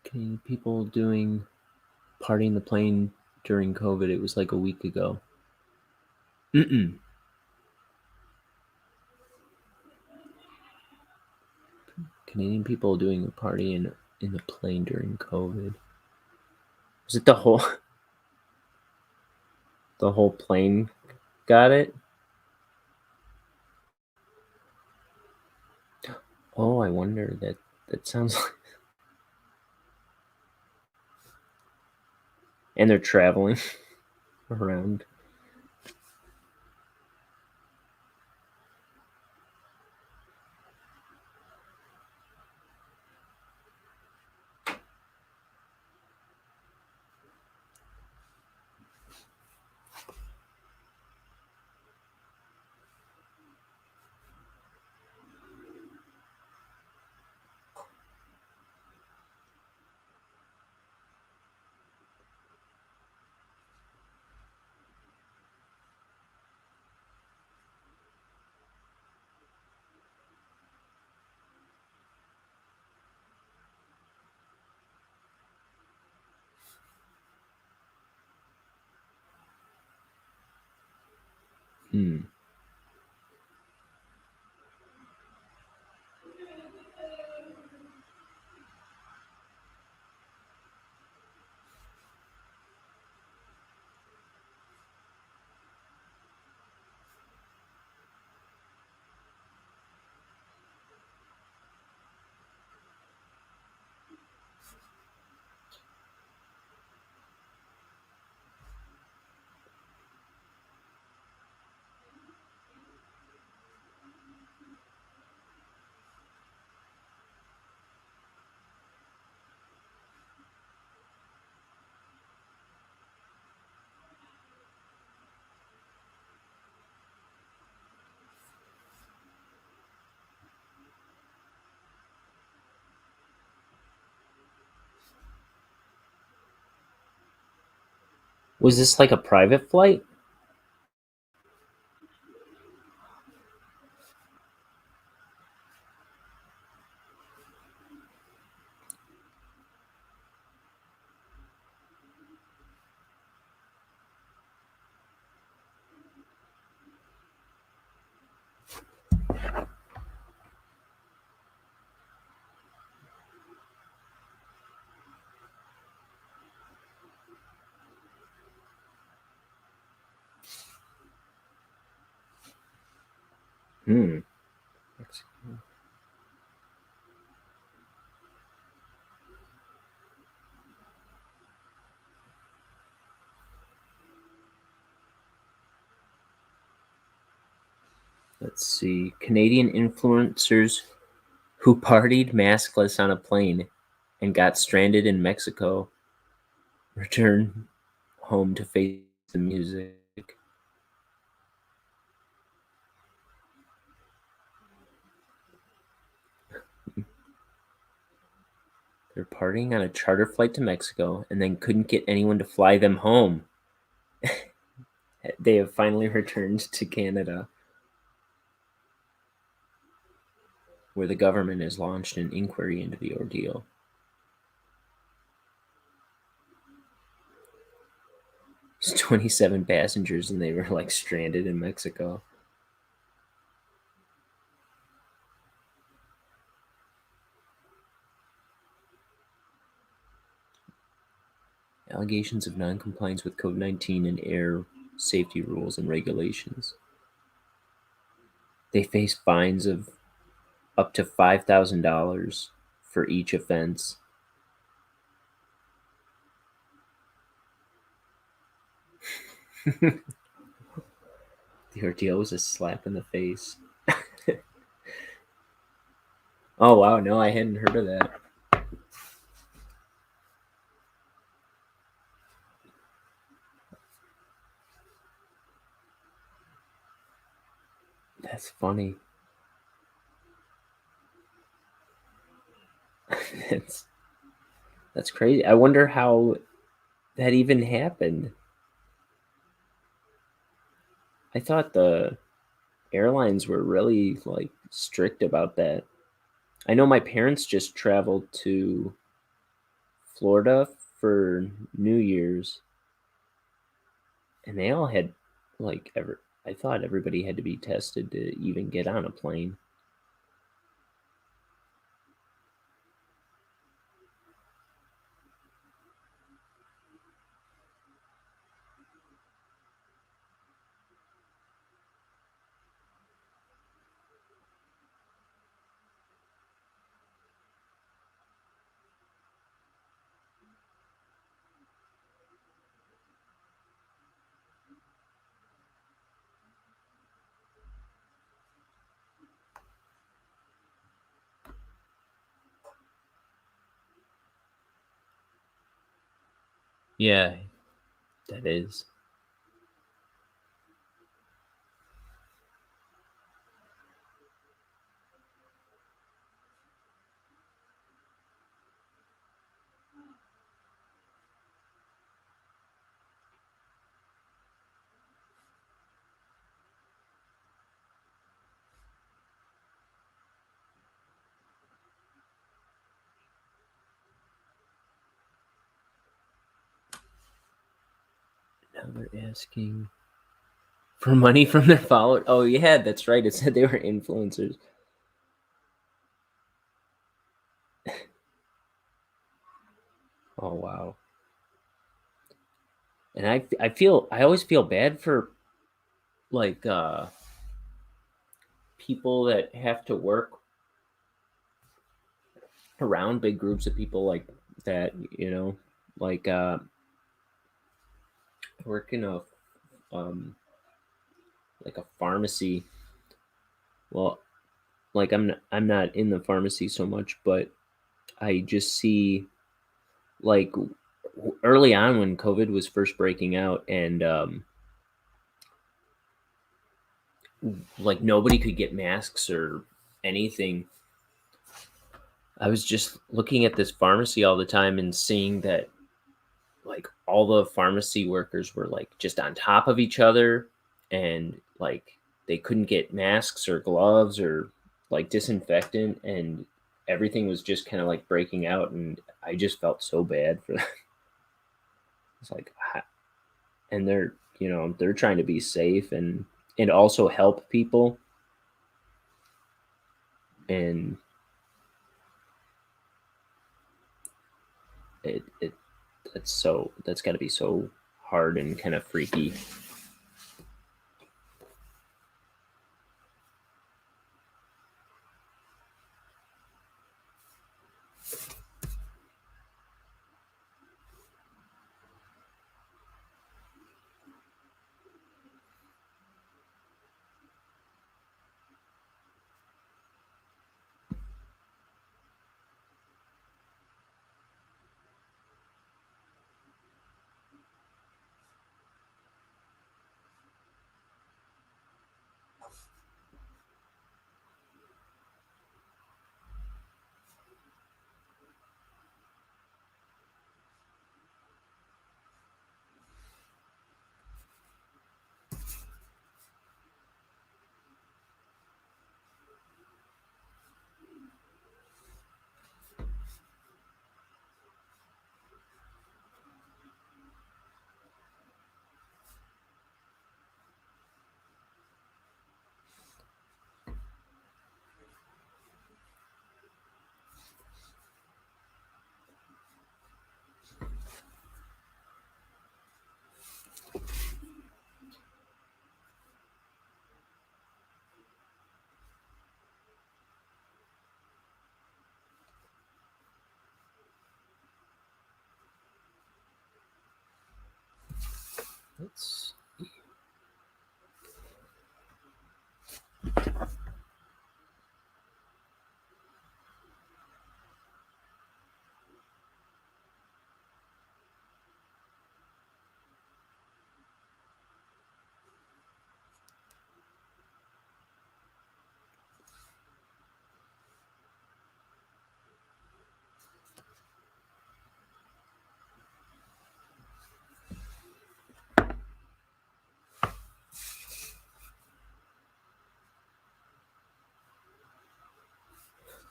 Canadian people doing partying the plane during COVID. It was like a week ago. Canadian people doing a party in the plane during COVID. Was it the whole plane got it? Oh, I wonder. That sounds like. And they're traveling around. Hmm. Was this like a private flight? Hmm. Let's see. Canadian influencers who partied maskless on a plane and got stranded in Mexico return home to face the music. They're partying on a charter flight to Mexico and then couldn't get anyone to fly them home. They have finally returned to Canada, where the government has launched an inquiry into the ordeal. It's 27 passengers and they were like stranded in Mexico. Allegations of non-compliance with COVID-19 and air safety rules and regulations. They face fines of up to $5,000 for each offense. The ordeal was a slap in the face. Oh, wow. No, I hadn't heard of that. That's funny. That's crazy. I wonder how that even happened. I thought the airlines were really like strict about that. I know my parents just traveled to Florida for New Year's and they all had like I thought everybody had to be tested to even get on a plane. Yeah, that is. Now they're asking for money from their followers. Oh yeah, that's right. It said they were influencers. Oh wow. And I always feel bad for like people that have to work around big groups of people like that, like I work in a um like a pharmacy. Well, like I'm not in the pharmacy so much, but I just see like early on when COVID was first breaking out and like nobody could get masks or anything. I was just looking at this pharmacy all the time and seeing that like all the pharmacy workers were like just on top of each other, and like they couldn't get masks or gloves or like disinfectant, and everything was just kind of like breaking out, and I just felt so bad for them. It's like, and they're, they're trying to be safe and also help people, and it that's got to be so hard and kind of freaky.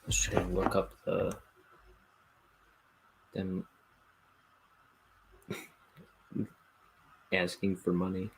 Let's try and look up them asking for money.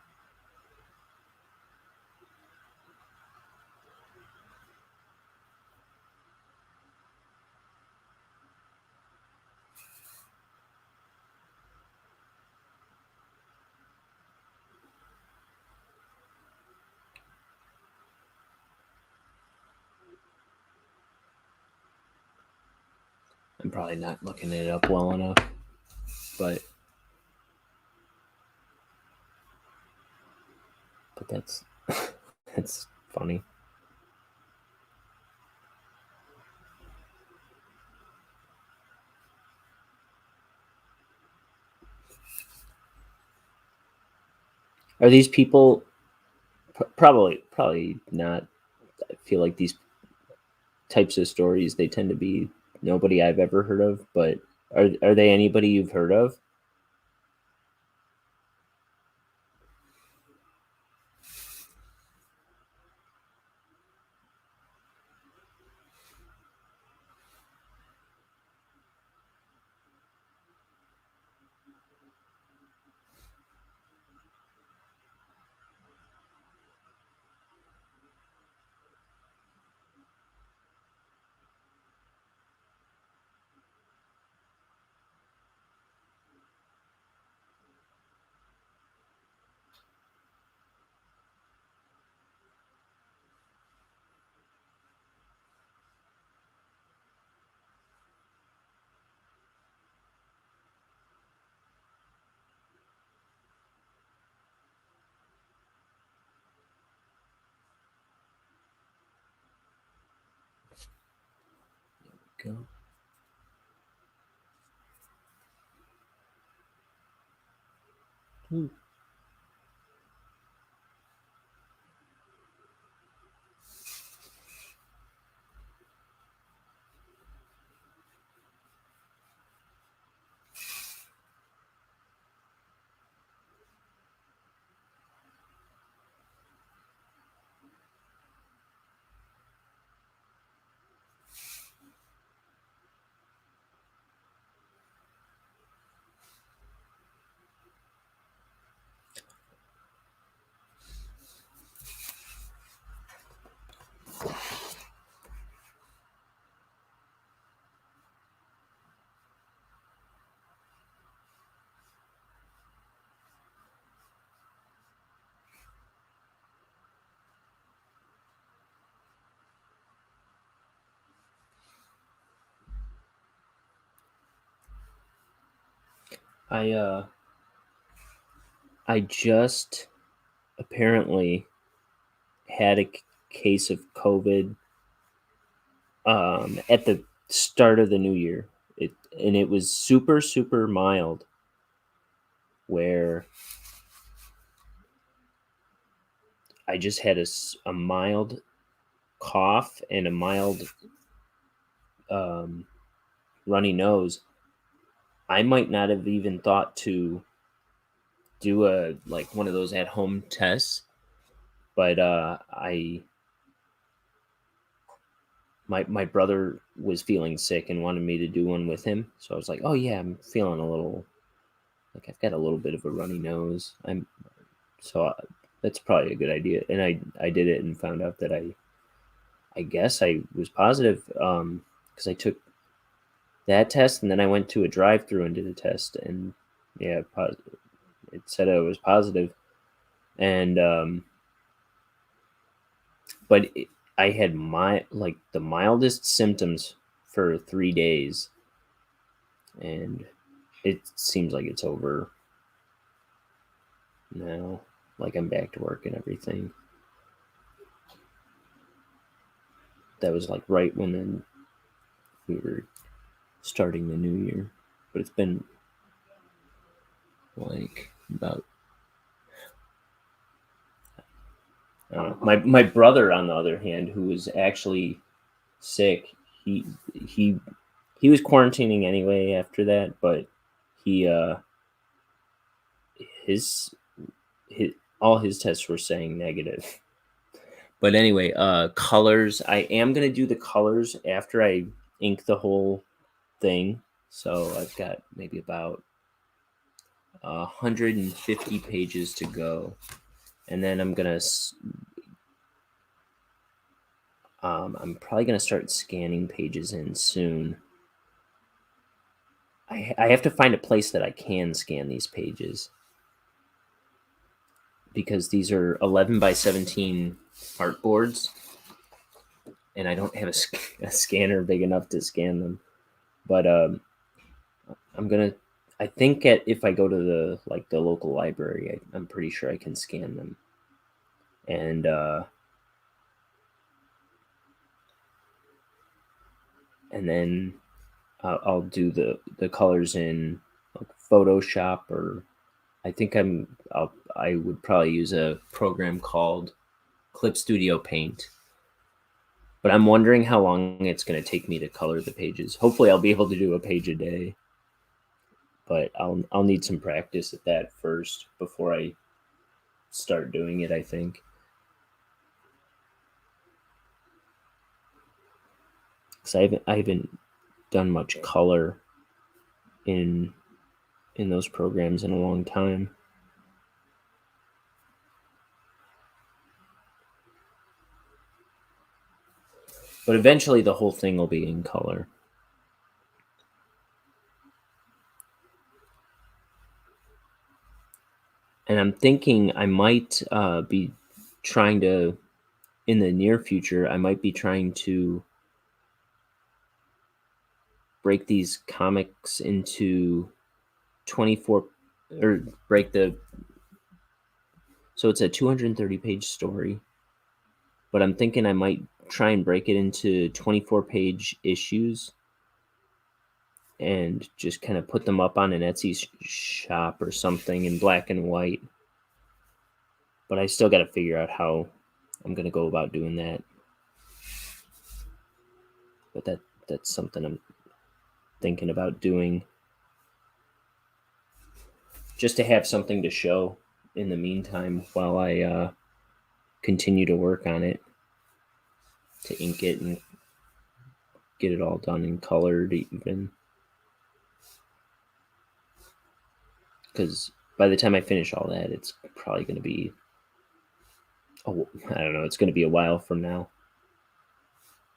I'm probably not looking it up well enough, but that's that's funny. Are these people probably not? I feel like these types of stories, they tend to be nobody I've ever heard of, but are they anybody you've heard of? Go. Hmm. I I just apparently had a case of COVID at the start of the new year. It was super super mild, where I just had a mild cough and a mild um, runny nose. I might not have even thought to do a like one of those at home tests, but I my brother was feeling sick and wanted me to do one with him, so I was like, oh yeah, I'm feeling a little like I've got a little bit of a runny nose. So that's probably a good idea, and I did it and found out that I guess I was positive because I took that test and then I went to a drive-through and did a test, and yeah, it said I was positive, and but I had the mildest symptoms for 3 days, and it seems like it's over now. Like I'm back to work and everything. That was like right when then we were starting the new year, but it's been like about I don't know. My brother, on the other hand, who was actually sick, he he he was quarantining anyway after that, but he his his all his tests were saying negative. But anyway, colors. I am gonna do the colors after I ink the whole thing. So I've got maybe about 150 pages to go, and then I'm probably gonna start scanning pages in soon. I have to find a place that I can scan these pages, because these are 11 by 17 artboards, and I don't have a scanner big enough to scan them. But I'm gonna. I think if I go to the local library, I'm pretty sure I can scan them, and then I'll do the colors in like Photoshop, or I would probably use a program called Clip Studio Paint. But I'm wondering how long it's going to take me to color the pages. Hopefully, I'll be able to do a page a day, but I'll need some practice at that first before I start doing it, I think. Because I haven't done much color in those programs in a long time. But eventually, the whole thing will be in color. And I'm thinking I might be trying to, in the near future, I might be trying to break these comics into 24, or break the, so it's a 230 page story, but I'm thinking I might try and break it into 24 page issues and just kind of put them up on an Etsy shop or something in black and white. But I still got to figure out how I'm going to go about doing that. But that's something I'm thinking about doing, just to have something to show in the meantime while I continue to work on it, to ink it and get it all done and colored even. Because by the time I finish all that, it's probably going to be, I don't know, it's going to be a while from now.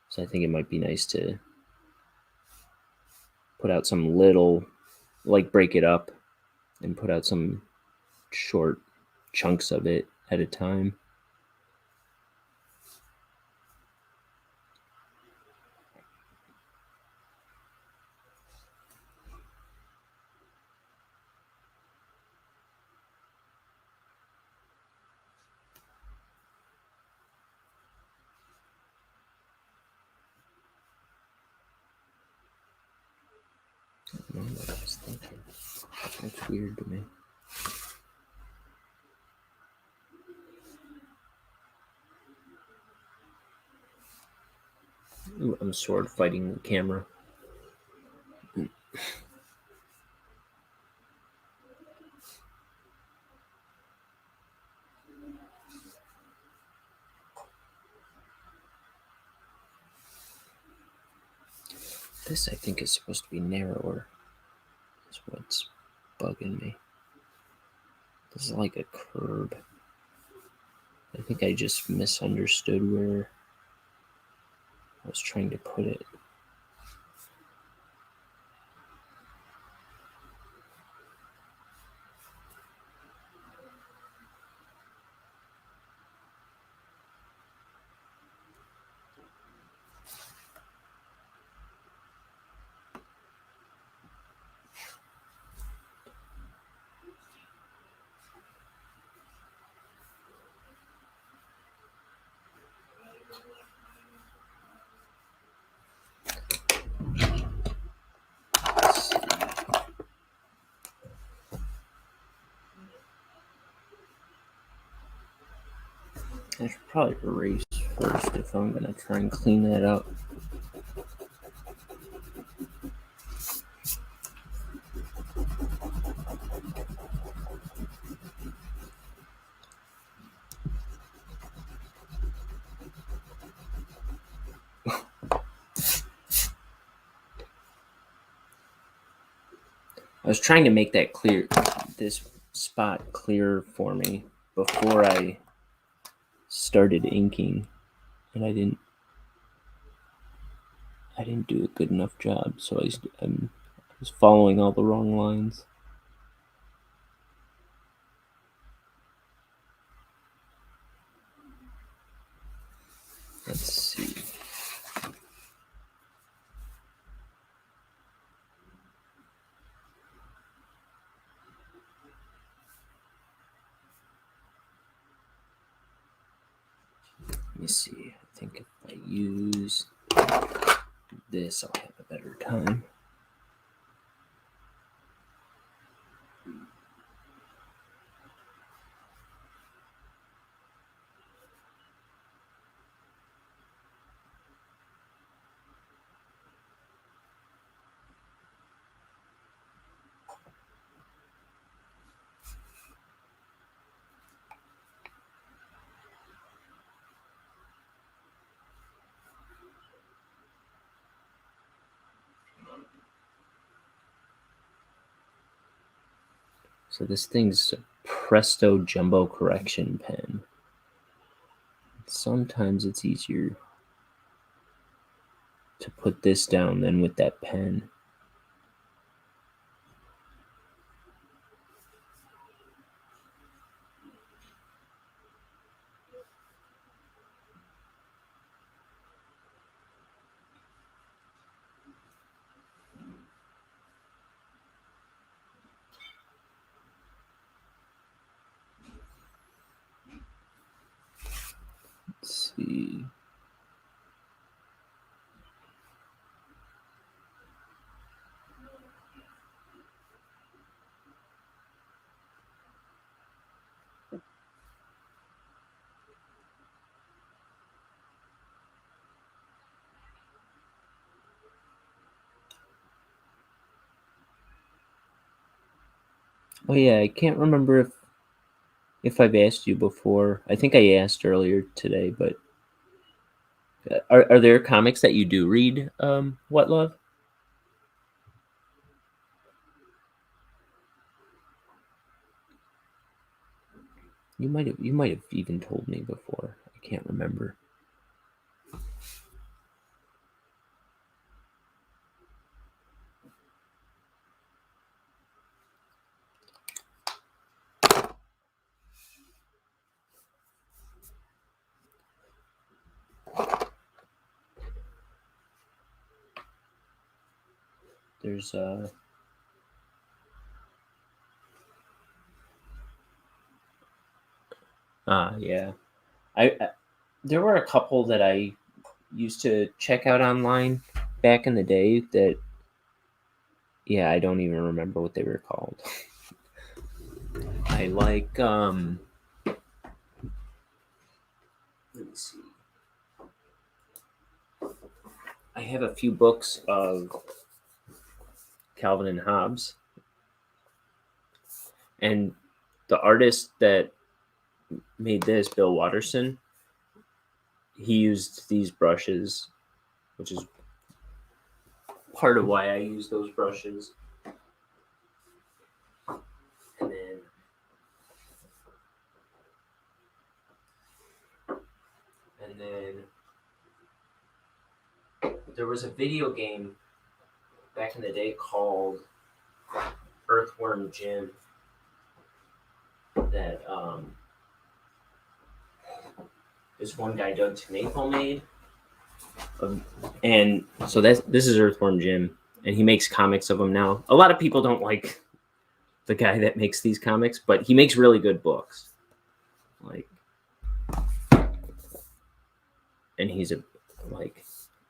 So I think it might be nice to put out some little, like break it up and put out some short chunks of it at a time. No, what I was thinking. That's weird to me. Ooh, I'm sword fighting the camera. This, I think, is supposed to be narrower. That's what's bugging me. This is like a curb. I think I just misunderstood where I was trying to put it. I should probably erase first if I'm going to try and clean that up. I was trying to make that clear, this spot clear for me before I started inking, and I didn't do a good enough job, so I was following all the wrong lines. Let's see. Let me see. I think if I use this, I'll have a better time. So this thing's a Presto Jumbo Correction pen. Sometimes it's easier to put this down than with that pen. Let's see. Oh yeah, I can't remember if I've asked you before. I think I asked earlier today, but are there comics that you do read? What Love? You might have even told me before. I can't remember. There's yeah. I there were a couple that I used to check out online back in the day that Yeah, I don't even remember what they were called. I like let me see. I have a few books of Calvin and Hobbes, and the artist that made this, Bill Watterson, he used these brushes, which is part of why I use those brushes. And then there was a video game back in the day called Earthworm Jim that this one guy, Doug Tamaple, made. And so this is Earthworm Jim, and he makes comics of them now. A lot of people don't like the guy that makes these comics, but he makes really good books. Like, and he's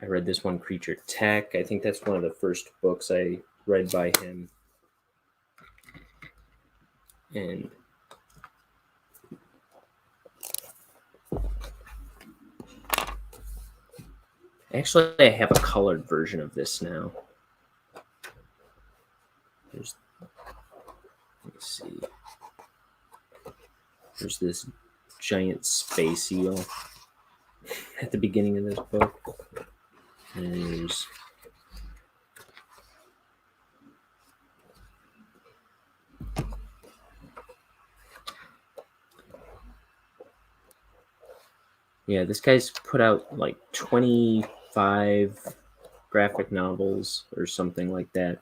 I read this one, Creature Tech. I think that's one of the first books I read by him. And actually, I have a colored version of this now. Let me see. There's this giant space eel at the beginning of this book. There's this guy's put out like 25 graphic novels or something like that.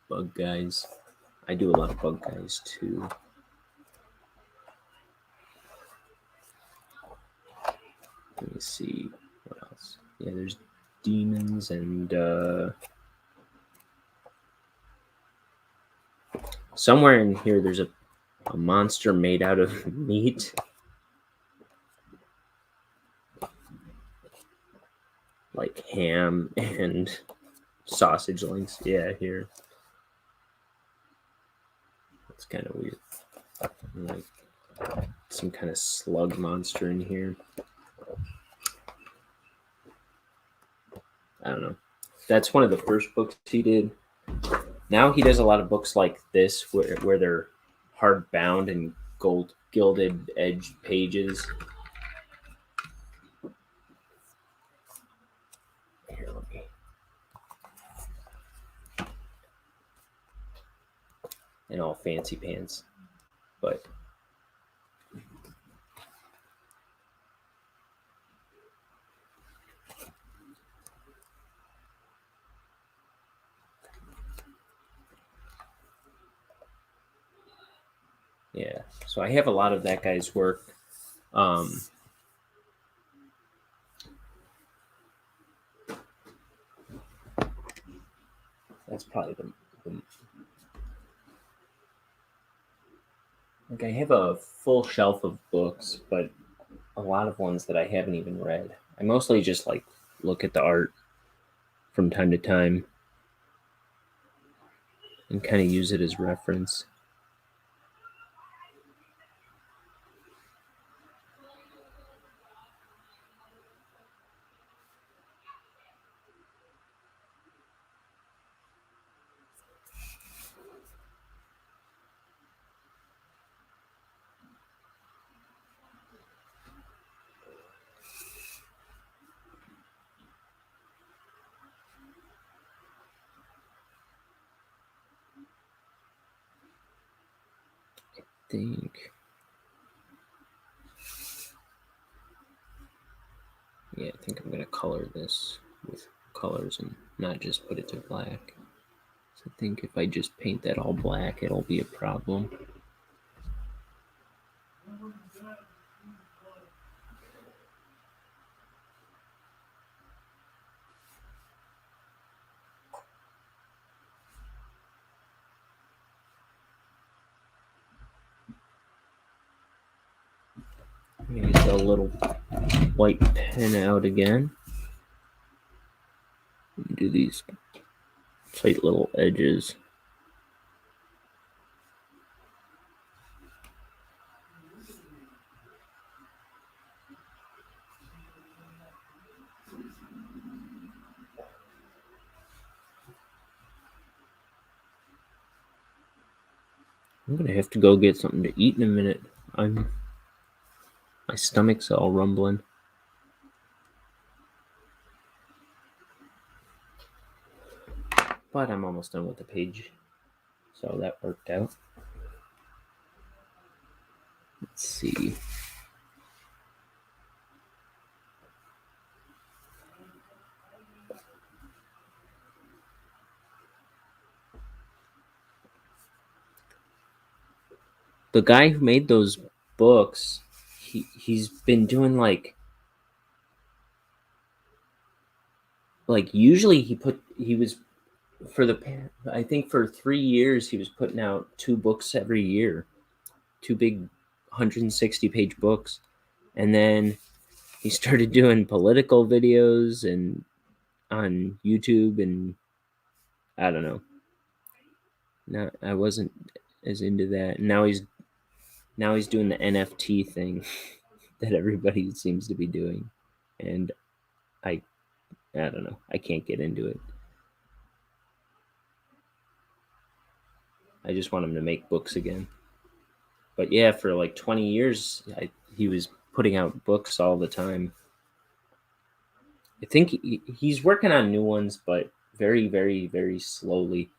Bug guys. I do a lot of bug guys too. Let me see what else. Yeah, there's demons and somewhere in here there's a monster made out of meat. Like ham and sausage links. Yeah, here. That's kind of weird. Like some kind of slug monster in here. I don't know. That's one of the first books he did. Now he does a lot of books like this where they're hard bound and gold gilded edged pages. Here, let me. And all fancy pants. But yeah, so I have a lot of that guy's work. That's probably the like I have a full shelf of books, but a lot of ones that I haven't even read. I mostly just like look at the art from time to time and kind of use it as reference. I think I'm gonna color this with colors and not just put it to black. So I think if I just paint that all black, it'll be a problem. Maybe get a little white pen out again. Do these Tight little edges. I'm gonna have to go get something to eat in a minute. My stomach's all rumbling. But I'm almost done with the page, so that worked out. Let's see. The guy who made those books, he's been doing like usually he was I think for 3 years he was putting out 2 books every year, 2 big 160 page books, and then he started doing political videos and on YouTube, and I don't know. No, I wasn't as into that. Now he's doing the NFT thing that everybody seems to be doing, and I don't know. I can't get into it. I just want him to make books again. But yeah, for like 20 years, he was putting out books all the time. I think he's working on new ones, but very, very, very slowly.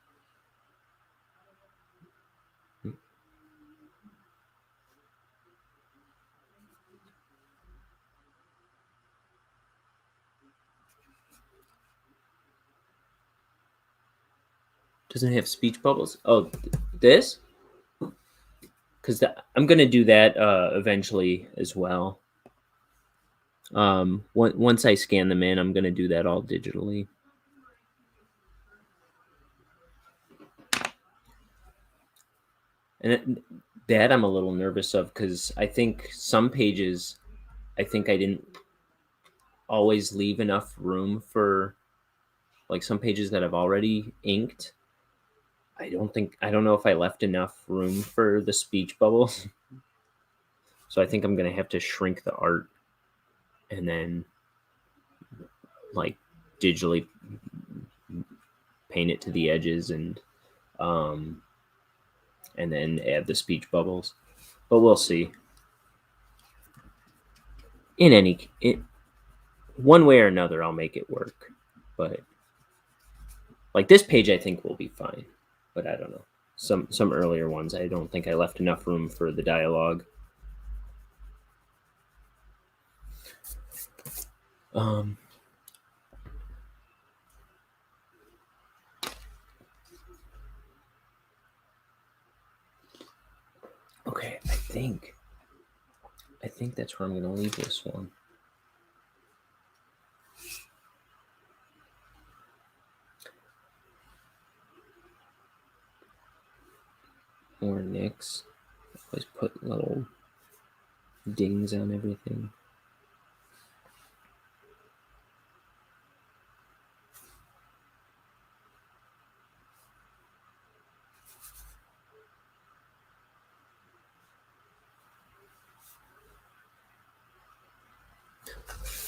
Doesn't it have speech bubbles? Oh, this? Because I'm going to do that eventually as well. Once I scan them in, I'm going to do that all digitally. And that I'm a little nervous of, because I think some pages, I didn't always leave enough room for, like, some pages that I've already inked. I don't know if I left enough room for the speech bubbles. So I think I'm going to have to shrink the art and then like digitally paint it to the edges and then add the speech bubbles. But we'll see. One way or another, I'll make it work. But like this page, I think will be fine. But I don't know. Some earlier ones, I don't think I left enough room for the dialogue. Okay, I think that's where I'm going to leave this one. More nicks. Always put little dings on everything.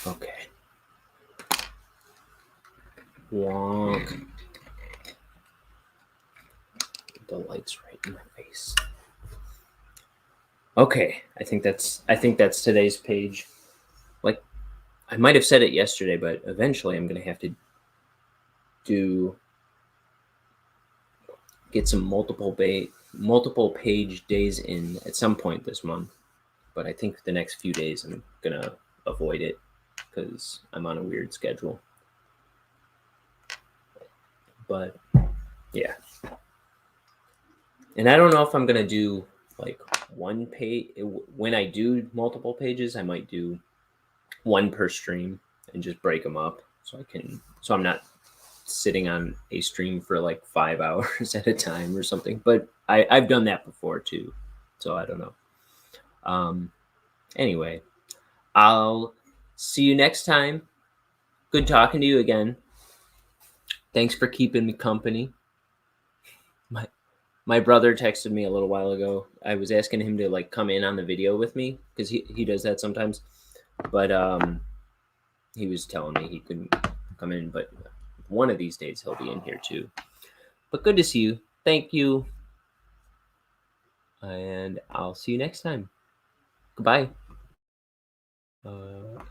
Okay. Wonk. The light's right in my face. Okay, I think that's today's page. Like, I might have said it yesterday, but eventually I'm gonna have to get some multiple page days in at some point this month. But I think the next few days I'm gonna avoid it because I'm on a weird schedule. But yeah. And I don't know if I'm gonna do like one page. When I do multiple pages, I might do one per stream and just break them up so I'm not sitting on a stream for like 5 hours at a time or something. But I've done that before too, so I don't know. Anyway, I'll see you next time. Good talking to you again. Thanks for keeping me company. My brother texted me a little while ago. I was asking him to like come in on the video with me because he does that sometimes. But he was telling me he couldn't come in, but one of these days he'll be in here too. But good to see you. Thank you. And I'll see you next time. Goodbye.